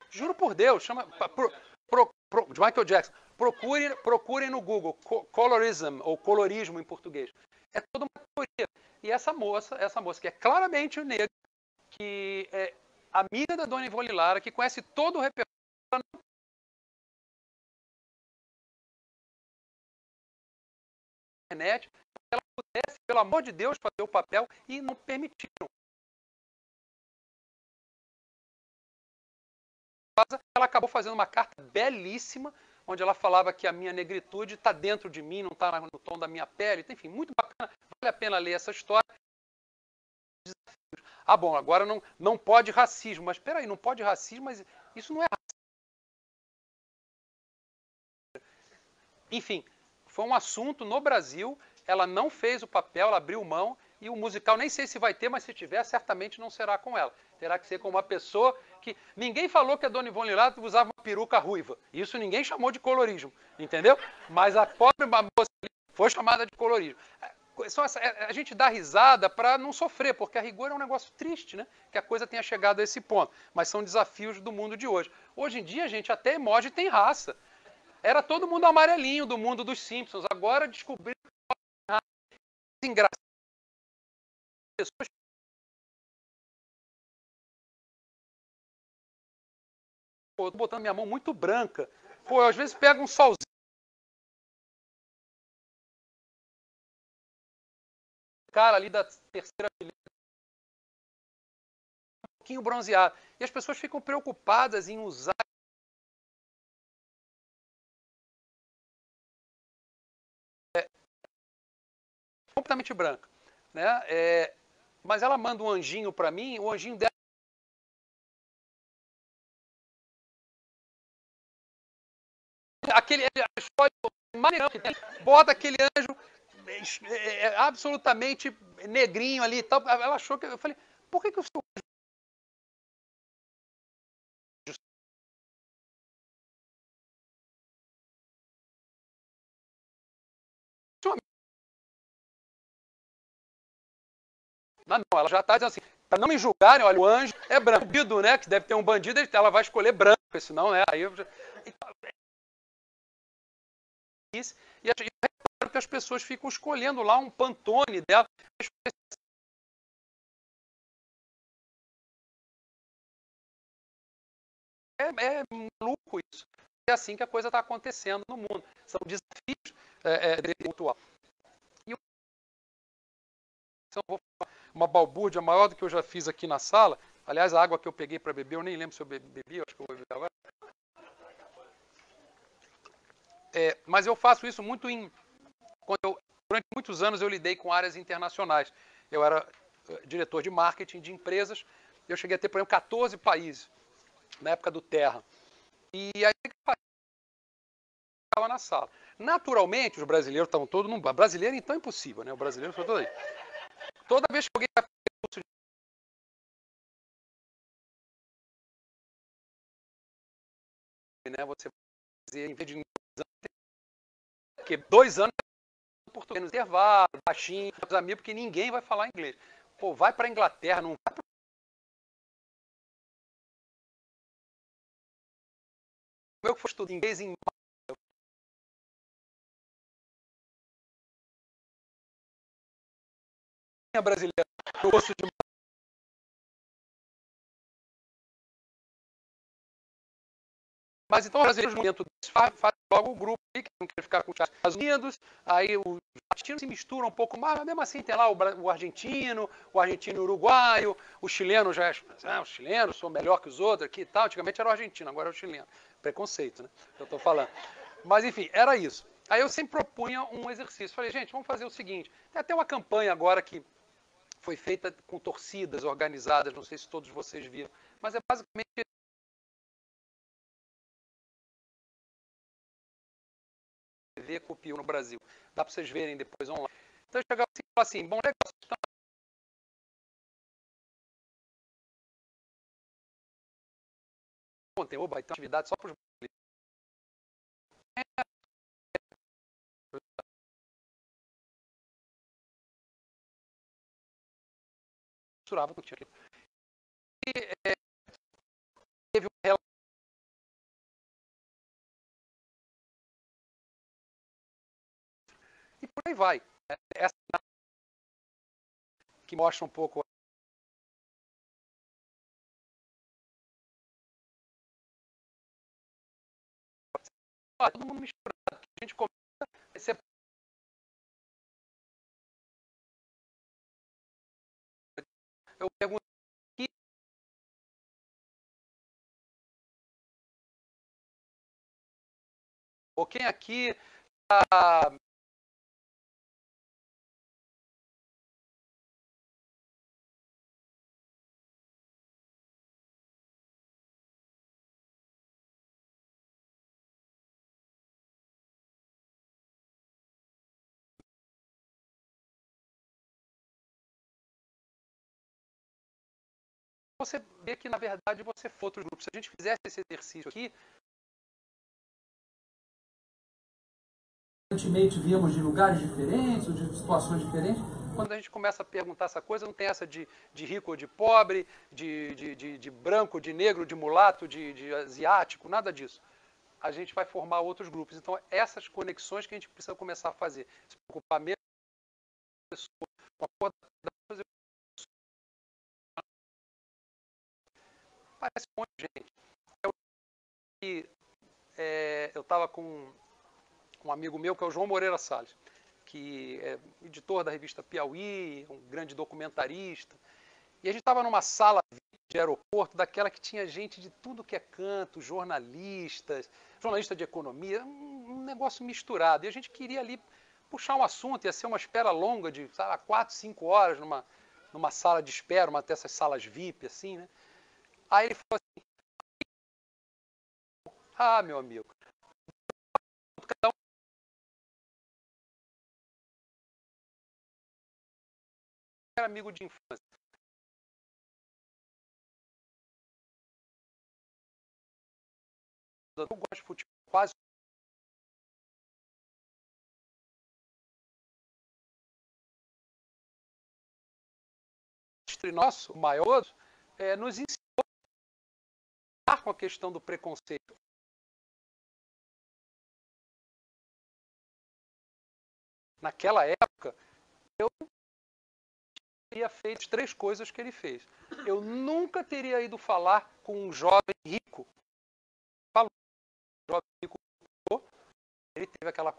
Juro por Deus, chama de Michael Jackson. Procurem no Google colorism, ou colorismo em português. É toda uma teoria. E essa moça que é claramente negra, que é amiga da Dona Ivone Lara, que conhece todo o repertório internet, que ela pudesse, pelo amor de Deus, fazer o papel, e não permitiram. Ela acabou fazendo uma carta belíssima, onde ela falava que a minha negritude está dentro de mim, não está no tom da minha pele. Enfim, muito bacana, vale a pena ler essa história. Ah, bom, agora não pode racismo. Mas espera aí, não pode racismo, mas isso não é racismo. Enfim, foi um assunto no Brasil, ela não fez o papel, ela abriu mão, e o musical nem sei se vai ter, mas se tiver, certamente não será com ela. Terá que ser com uma pessoa que... Ninguém falou que a Dona Ivone Latto usava uma peruca ruiva. Isso ninguém chamou de colorismo, entendeu? Mas a pobre moça foi chamada de colorismo. A gente dá risada para não sofrer, porque a rigor é um negócio triste, né? Que a coisa tenha chegado a esse ponto. Mas são desafios do mundo de hoje. Hoje em dia, gente, até emoji tem raça. Era todo mundo amarelinho do mundo dos Simpsons. Agora descobriram que engraçado. Pessoas tô botando minha mão muito branca. Pô, eu, às vezes pega um solzinho. Cara ali da terceira fileira, um pouquinho bronzeado. E as pessoas ficam preocupadas em usar completamente branca, né? Mas ela manda um anjinho para mim, o anjinho dela aquele maneirão que tem, bota aquele anjo absolutamente negrinho ali e tal. Ela achou que eu falei, por que o seu anjo... Não, ela já está dizendo assim, para não me julgarem, olha, o anjo é branco. Bandido, né? Que deve ter um bandido, ela vai escolher branco, senão, né? Aí eu já... E eu reparo que as pessoas ficam escolhendo lá um Pantone dela. É maluco isso. É assim que a coisa está acontecendo no mundo. São desafios atual. E eu vou falar uma balbúrdia maior do que eu já fiz aqui na sala. Aliás, a água que eu peguei para beber, eu nem lembro se eu bebi, acho que eu vou beber agora. Mas eu faço isso muito durante muitos anos eu lidei com áreas internacionais. Eu era diretor de marketing de empresas. Eu cheguei a ter, por exemplo, 14 países na época do Terra. E aí eu estava na sala. Naturalmente, os brasileiros estavam todos num... Brasileiro, então, é impossível, né? O brasileiro foi todo aí. Toda vez que alguém vai fazer curso de... né, você vai fazer, em vez de 2 anos, porque 2 anos é português no intervalo, baixinho, com os amigos, porque ninguém vai falar inglês. Pô, vai para a Inglaterra, não vai para... Eu que fui estudar inglês em brasileira, no curso de... Mas então os brasileiros, no momento fazem logo o grupo aí, que não quer ficar com os Estados Unidos, aí os argentinos se misturam um pouco mais, mas mesmo assim tem lá o argentino e o uruguaio, o chileno já é, os chilenos são melhor que os outros aqui e tal, antigamente era o argentino, agora é o chileno. Preconceito, né? Que eu estou falando. Mas enfim, era isso. Aí eu sempre propunha um exercício. Falei, gente, vamos fazer o seguinte, tem até uma campanha agora que foi feita com torcidas organizadas, não sei se todos vocês viram, mas é basicamente TV copiou no Brasil. Dá para vocês verem depois online. Então eu chegava assim e falava assim, bom, legal, ontem, oba, então atividade só para os misturava com aquilo. E teve um relato e por aí vai. Essa que mostra um pouco todo mundo misturado. A gente começa eu pergunto aqui, ou quem aqui está... Você vê que, na verdade, você for outros grupos. Se a gente fizesse esse exercício aqui... Recentemente viemos de lugares diferentes, ou de situações diferentes. Quando a gente começa a perguntar essa coisa, não tem essa de rico ou de pobre, de branco, de negro, de mulato, de asiático, nada disso. A gente vai formar outros grupos. Então, essas conexões que a gente precisa começar a fazer. Se preocupar mesmo com a pessoa, com a cor da pessoa. Parece um monte de gente. Eu estava com um amigo meu, que é o João Moreira Salles, que é editor da revista Piauí, um grande documentarista. E a gente estava numa sala de aeroporto, daquela que tinha gente de tudo que é canto, jornalistas de economia, um negócio misturado. E a gente queria ali puxar um assunto, ia ser uma espera longa de, sei lá, 4, 5 horas numa sala de espera, uma dessas salas VIP, assim, né? Aí ele falou assim, meu amigo, cada um era amigo de infância. Eu gosto de futebol quase. Nosso, o maior, nos ensinou a lidar com a questão do preconceito. Naquela época, eu teria feito as 3 coisas que ele fez. Eu nunca teria ido falar com um jovem rico. Falou, um jovem rico, ele teve aquela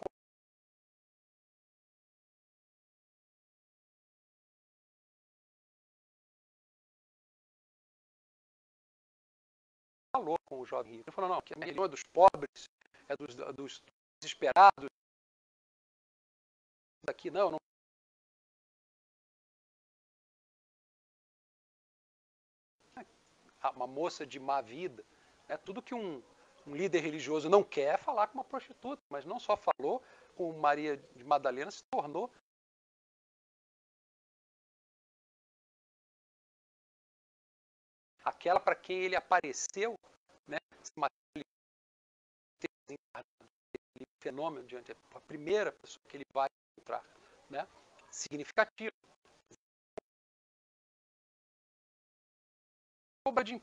falou com o jovem rico. Ele falou, não, que a melhor é dos pobres, é dos desesperados. Daqui não. Uma moça de má vida. Tudo que um líder religioso não quer é falar com uma prostituta, mas não só falou, com Maria de Madalena se tornou aquela para quem ele apareceu, né? Aquele fenômeno diante, a primeira pessoa que ele vai encontrar, né? Significativo. Cobra de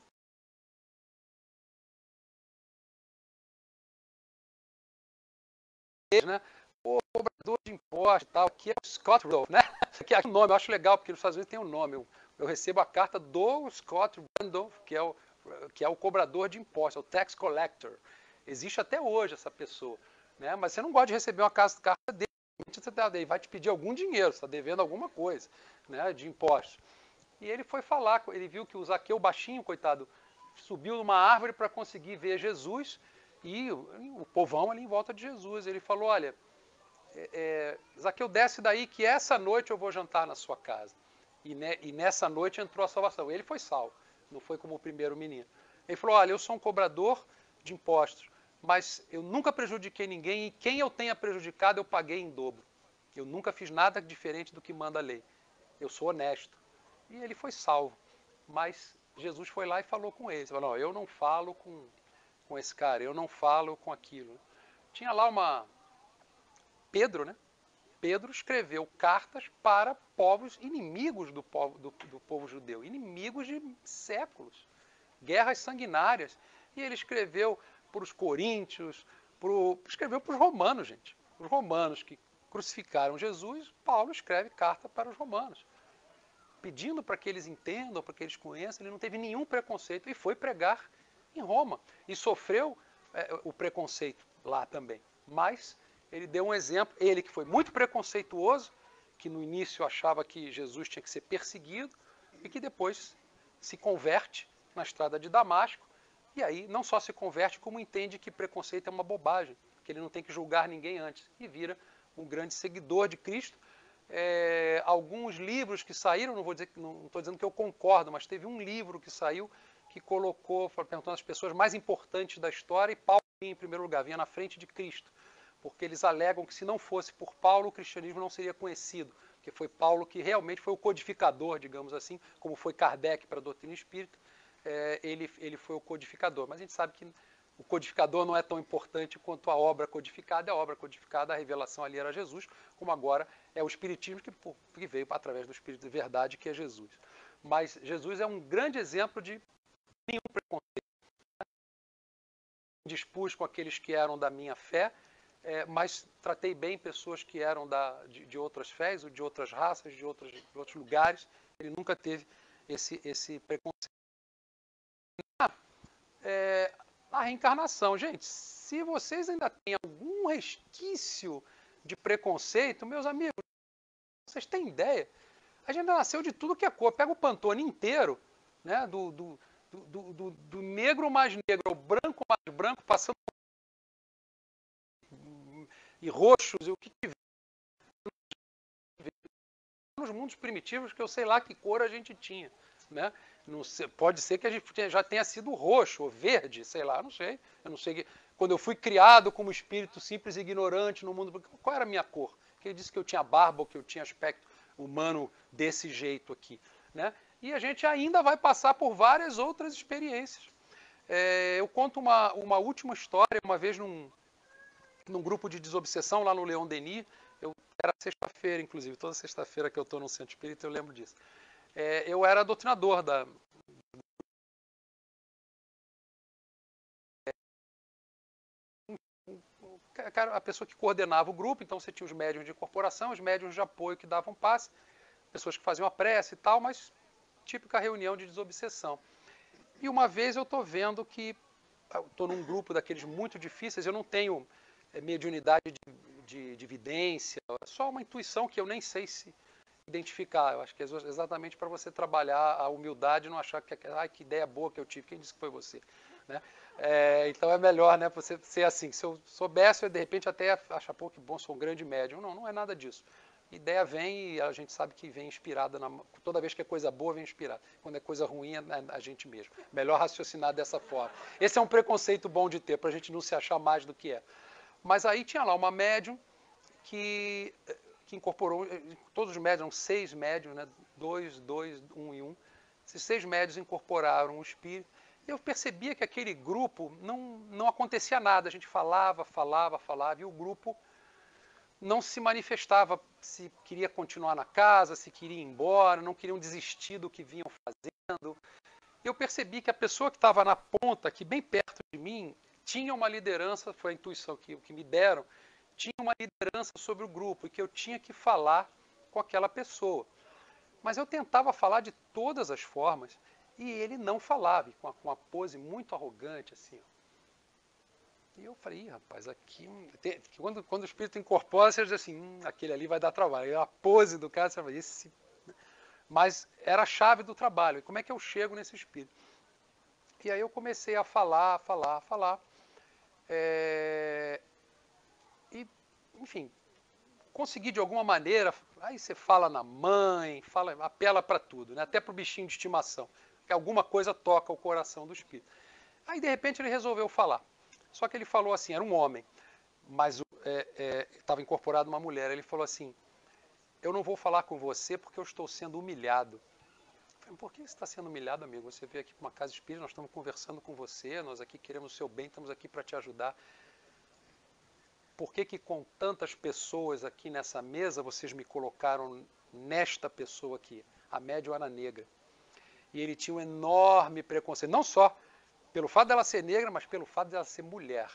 né? O cobrador de impostos e tal, que é o Scott Randolph, né? Que é o nome, eu acho legal, porque nos Estados Unidos tem um nome. Eu recebo a carta do Scott Randolph, que é o cobrador de impostos, é o tax collector. Existe até hoje essa pessoa, né? Mas você não gosta de receber uma carta dele, ele vai te pedir algum dinheiro, você está devendo alguma coisa, né, de impostos. E ele foi falar, ele viu que o Zaqueu baixinho, coitado, subiu numa árvore para conseguir ver Jesus, e o povão ali em volta de Jesus. Ele falou, olha, Zaqueu, desce daí que essa noite eu vou jantar na sua casa. E nessa noite entrou a salvação. Ele foi salvo, não foi como o primeiro menino. Ele falou, olha, eu sou um cobrador de impostos, mas eu nunca prejudiquei ninguém e quem eu tenha prejudicado eu paguei em dobro. Eu nunca fiz nada diferente do que manda a lei. Eu sou honesto. E ele foi salvo. Mas Jesus foi lá e falou com ele. Ele falou, não, eu não falo com esse cara, eu não falo com aquilo. Tinha lá Pedro, né? Pedro escreveu cartas para povos inimigos do povo judeu, inimigos de séculos, guerras sanguinárias. E ele escreveu para os coríntios, escreveu para os romanos, gente. Os romanos que crucificaram Jesus, Paulo escreve carta para os romanos, pedindo para que eles entendam, para que eles conheçam. Ele não teve nenhum preconceito e foi pregar em Roma. E sofreu o preconceito lá também. Mas ele deu um exemplo, ele que foi muito preconceituoso, que no início achava que Jesus tinha que ser perseguido, e que depois se converte na estrada de Damasco, e aí não só se converte, como entende que preconceito é uma bobagem, que ele não tem que julgar ninguém antes, e vira um grande seguidor de Cristo. Alguns livros que saíram, não estou dizendo que eu concordo, mas teve um livro que saiu que colocou, perguntando as pessoas mais importantes da história, e Paulo em primeiro lugar, vinha na frente de Cristo, porque eles alegam que se não fosse por Paulo, o cristianismo não seria conhecido, porque foi Paulo que realmente foi o codificador, digamos assim, como foi Kardec para a doutrina espírita, ele foi o codificador. Mas a gente sabe que o codificador não é tão importante quanto a obra codificada. A obra codificada, a revelação ali era Jesus, como agora é o Espiritismo, que veio através do Espírito de verdade, que é Jesus. Mas Jesus é um grande exemplo de nenhum preconceito. Dispus com aqueles que eram da minha fé, mas tratei bem pessoas que eram de outras fés, ou de outras raças, de outros lugares. Ele nunca teve esse preconceito. A reencarnação. Gente, se vocês ainda têm algum resquício de preconceito, meus amigos, vocês têm ideia? A gente nasceu de tudo que é cor. Pega o Pantone inteiro, né, do negro mais negro ao branco mais branco, passando e roxos, e o que tiver. Nos mundos primitivos, que eu sei lá que cor a gente tinha, né? Não sei, pode ser que a gente já tenha sido roxo ou verde, sei lá, não sei. Eu não sei. Quando eu fui criado como espírito simples e ignorante no mundo, qual era a minha cor? Porque ele disse que eu tinha barba, ou que eu tinha aspecto humano desse jeito aqui, né? E a gente ainda vai passar por várias outras experiências. Eu conto uma última história, uma vez num grupo de desobsessão lá no Leon Denis. Era sexta-feira, inclusive, toda sexta-feira que eu estou no centro espírita eu lembro disso. Eu era doutrinador a pessoa que coordenava o grupo. Então você tinha os médiuns de incorporação, os médiuns de apoio que davam passe, pessoas que faziam a prece e tal, mas típica reunião de desobsessão. E uma vez eu estou vendo que estou num grupo daqueles muito difíceis, eu não tenho mediunidade de evidência, é só uma intuição que eu nem sei se identificar. Eu acho que é exatamente para você trabalhar a humildade e não achar que que ideia boa que eu tive, quem disse que foi você, né? Então é melhor, né, você ser assim. Se eu soubesse, eu de repente até achar, pô, que bom, sou um grande médium. Não é nada disso. Ideia vem e a gente sabe que vem inspirada, toda vez que é coisa boa vem inspirada. Quando é coisa ruim é a gente mesmo. Melhor raciocinar dessa forma. Esse é um preconceito bom de ter, para a gente não se achar mais do que é. Mas aí tinha lá uma médium que incorporou, todos os médiums, 6 médiums, né? 2, 1 e 1. Esses 6 médiums incorporaram o espírito. E eu percebia que aquele grupo não acontecia nada. A gente falava, e o grupo não se manifestava se queria continuar na casa, se queria ir embora, não queriam desistir do que vinham fazendo. Eu percebi que a pessoa que estava na ponta, aqui bem perto de mim, tinha uma liderança, foi a intuição que me deram, tinha uma liderança sobre o grupo e que eu tinha que falar com aquela pessoa. Mas eu tentava falar de todas as formas e ele não falava, com uma pose muito arrogante, assim. E eu falei, rapaz, aqui... Quando o espírito incorpora, você diz assim, aquele ali vai dar trabalho. E a pose do cara, você vai esse... Mas era a chave do trabalho. E como é que eu chego nesse espírito? E aí eu comecei a falar. E, enfim, consegui de alguma maneira. Aí você fala na mãe, apela para tudo, né? Até para o bichinho de estimação, que alguma coisa toca o coração do espírito. Aí de repente ele resolveu falar. Só que ele falou assim, era um homem, mas estava incorporado uma mulher. Ele falou assim, eu não vou falar com você porque eu estou sendo humilhado. Eu falei, por que você está sendo humilhado, amigo? Você veio aqui para uma casa espírita, nós estamos conversando com você, nós aqui queremos o seu bem, estamos aqui para te ajudar. Por que com tantas pessoas aqui nessa mesa, vocês me colocaram nesta pessoa aqui? A médium era negra. E ele tinha um enorme preconceito, não só pelo fato dela ser negra, mas pelo fato dela ser mulher.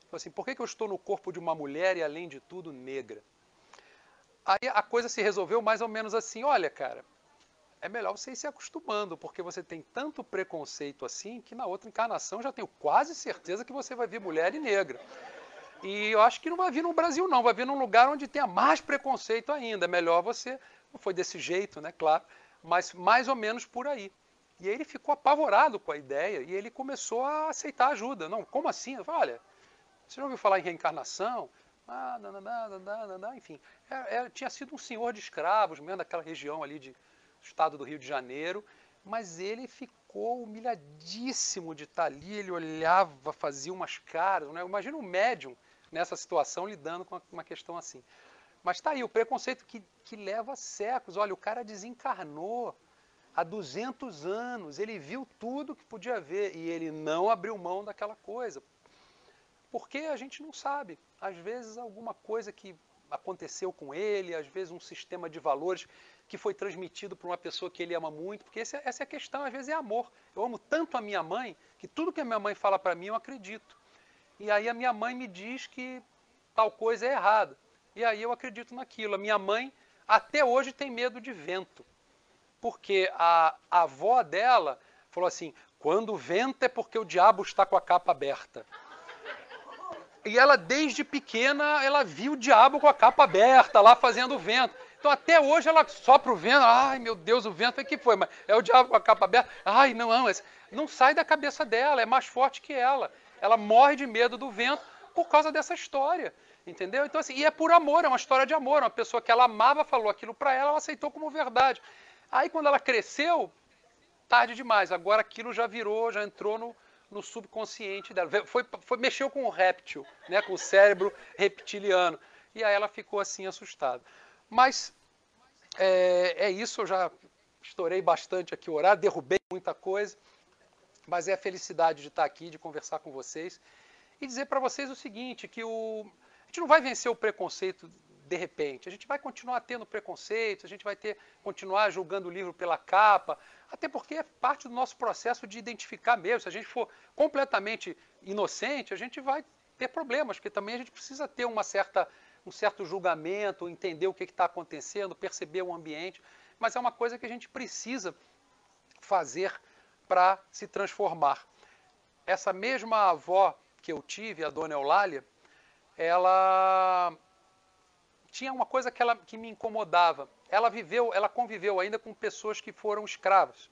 Então, assim, por que eu estou no corpo de uma mulher e, além de tudo, negra? Aí a coisa se resolveu mais ou menos assim, olha, cara, é melhor você ir se acostumando, porque você tem tanto preconceito assim, que na outra encarnação já tenho quase certeza que você vai vir mulher e negra. E eu acho que não vai vir no Brasil não, vai vir num lugar onde tenha mais preconceito ainda. É melhor você, não foi desse jeito, né, claro, mas mais ou menos por aí. E aí ele ficou apavorado com a ideia e ele começou a aceitar ajuda. Não, como assim? Eu falei, olha, você já ouviu falar em reencarnação? Enfim, tinha sido um senhor de escravos, mesmo daquela região ali do estado do Rio de Janeiro, mas ele ficou humilhadíssimo de estar ali, ele olhava, fazia umas caras, né? Imagina um médium nessa situação lidando com uma questão assim. Mas está aí, o preconceito que leva séculos. Olha, o cara desencarnou há 200 anos, ele viu tudo que podia ver e ele não abriu mão daquela coisa. Porque a gente não sabe. Às vezes alguma coisa que aconteceu com ele, às vezes um sistema de valores que foi transmitido por uma pessoa que ele ama muito, porque essa é a questão, às vezes é amor. Eu amo tanto a minha mãe, que tudo que a minha mãe fala para mim eu acredito. E aí a minha mãe me diz que tal coisa é errada. E aí eu acredito naquilo. A minha mãe até hoje tem medo de vento. Porque a avó dela falou assim, quando venta é porque o diabo está com a capa aberta. E ela, desde pequena, ela viu o diabo com a capa aberta, lá fazendo vento. Então, até hoje, ela sopra o vento. Ai, meu Deus, o vento é que foi. Mas é o diabo com a capa aberta. Ai, não sai da cabeça dela, é mais forte que ela. Ela morre de medo do vento por causa dessa história. Entendeu? Então, assim, e é por amor, é uma história de amor. Uma pessoa que ela amava falou aquilo para ela, ela aceitou como verdade. Aí, quando ela cresceu, tarde demais. Agora aquilo já virou, já entrou no subconsciente dela. Mexeu com o réptil, né, com o cérebro reptiliano. E aí ela ficou assim assustada. Mas é isso, eu já estourei bastante aqui o horário, derrubei muita coisa, mas é a felicidade de estar aqui, de conversar com vocês e dizer para vocês o seguinte, que a gente não vai vencer o preconceito de repente, a gente vai continuar tendo preconceito, a gente vai continuar julgando o livro pela capa, até porque é parte do nosso processo de identificar mesmo. Se a gente for completamente inocente, a gente vai ter problemas, porque também a gente precisa ter um certo julgamento, entender o que está acontecendo, perceber o ambiente, mas é uma coisa que a gente precisa fazer para se transformar. Essa mesma avó que eu tive, a dona Eulália, ela tinha uma coisa que me incomodava. Ela conviveu ainda com pessoas que foram escravas.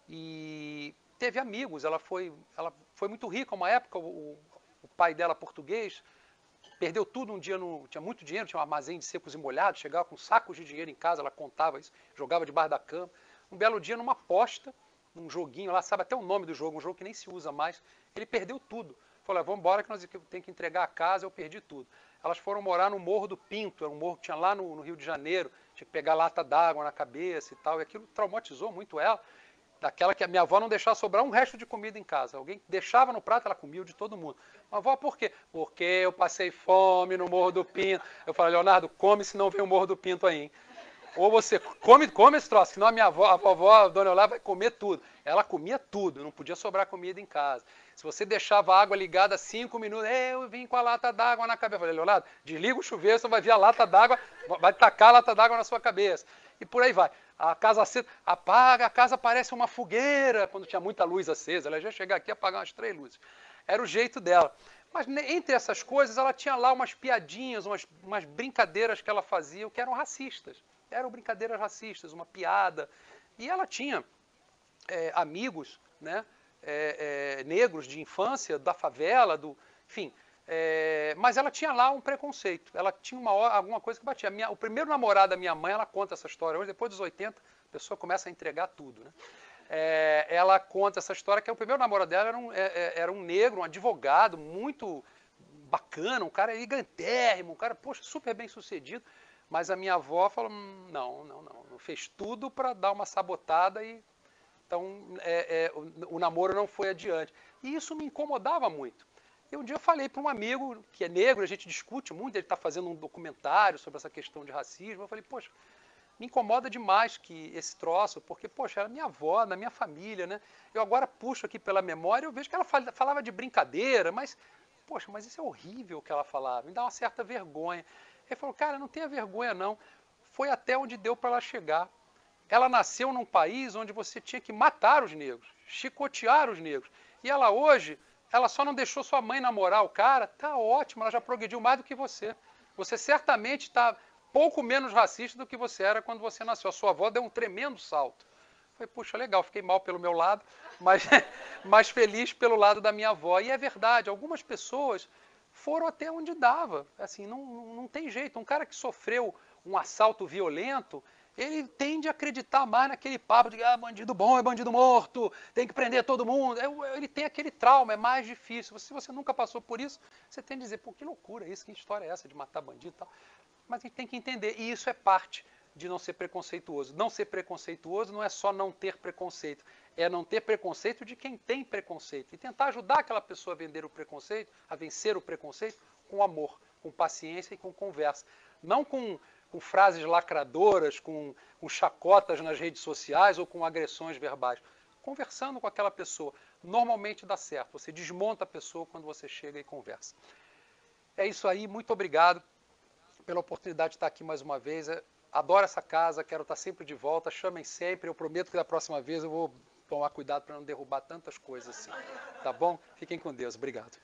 E teve amigos, ela foi muito rica uma época, o pai dela português, perdeu tudo um dia, tinha muito dinheiro, tinha um armazém de secos e molhados, chegava com sacos de dinheiro em casa, ela contava isso, jogava debaixo da cama. Um belo dia, numa aposta, num joguinho lá, sabe até o nome do jogo, um jogo que nem se usa mais, ele perdeu tudo. Falou, vamos embora que nós temos que entregar a casa, eu perdi tudo. Elas foram morar no Morro do Pinto, era um morro que tinha lá no Rio de Janeiro, tinha que pegar lata d'água na cabeça e tal, e aquilo traumatizou muito ela, daquela que a minha avó não deixava sobrar um resto de comida em casa. Alguém deixava no prato, ela comia o de todo mundo. Avó, por quê? Porque eu passei fome no Morro do Pinto. Eu falei, Leonardo, come, senão vem o Morro do Pinto aí, hein? Ou você come esse troço, senão a vovó, a dona Eulália, vai comer tudo. Ela comia tudo, não podia sobrar comida em casa. Se você deixava a água ligada 5 minutos, eu vim com a lata d'água na cabeça. Eu falei, Leonardo, desliga o chuveiro, você vai ver a lata d'água, vai tacar a lata d'água na sua cabeça. E por aí vai. A casa acesa, apaga, a casa parece uma fogueira, quando tinha muita luz acesa. Ela já ia chegar aqui e apagar umas 3 luzes. Era o jeito dela. Mas entre essas coisas, ela tinha lá umas piadinhas, umas brincadeiras que ela fazia, que eram racistas. Eram brincadeiras racistas, uma piada. E ela tinha amigos, né, negros de infância, da favela, enfim. Mas ela tinha lá um preconceito. Ela tinha alguma coisa que batia. O primeiro namorado da minha mãe, ela conta essa história. Hoje, depois dos 80, a pessoa começa a entregar tudo, né? Ela conta essa história, que o primeiro namorado dela era um negro, um advogado muito bacana, um cara gigantérrimo, um cara, poxa, super bem sucedido. Mas a minha avó falou, não, fez tudo para dar uma sabotada e então o namoro não foi adiante. E isso me incomodava muito. E um dia eu falei para um amigo que é negro, a gente discute muito, ele está fazendo um documentário sobre essa questão de racismo. Eu falei, poxa, me incomoda demais que esse troço, porque, poxa, era minha avó, da minha família, né? Eu agora puxo aqui pela memória, eu vejo que ela falava de brincadeira, mas, poxa, mas isso é horrível o que ela falava, me dá uma certa vergonha. Ele falou, cara, não tenha vergonha não, foi até onde deu para ela chegar. Ela nasceu num país onde você tinha que matar os negros, chicotear os negros. E ela hoje, ela só não deixou sua mãe namorar o cara, tá ótimo, ela já progrediu mais do que você. Você certamente está pouco menos racista do que você era quando você nasceu. A sua avó deu um tremendo salto. Eu falei, puxa, legal, fiquei mal pelo meu lado, mas feliz pelo lado da minha avó. E é verdade, algumas pessoas foram até onde dava. Assim, não tem jeito. Um cara que sofreu um assalto violento, ele tende a acreditar mais naquele papo de bandido bom é bandido morto, tem que prender todo mundo. Ele tem aquele trauma, é mais difícil. Se você nunca passou por isso, você tende a dizer, pô, que loucura isso, que história é essa de matar bandido e tal. Mas a gente tem que entender, e isso é parte de não ser preconceituoso. Não ser preconceituoso não é só não ter preconceito, é não ter preconceito de quem tem preconceito. E tentar ajudar aquela pessoa a vencer o preconceito com amor, com paciência e com conversa. Não com frases lacradoras, com chacotas nas redes sociais ou com agressões verbais. Conversando com aquela pessoa. Normalmente dá certo. Você desmonta a pessoa quando você chega e conversa. É isso aí. Muito obrigado pela oportunidade de estar aqui mais uma vez. Adoro essa casa, quero estar sempre de volta. Chamem sempre. Eu prometo que da próxima vez eu vou tomar cuidado para não derrubar tantas coisas assim. Tá bom? Fiquem com Deus. Obrigado.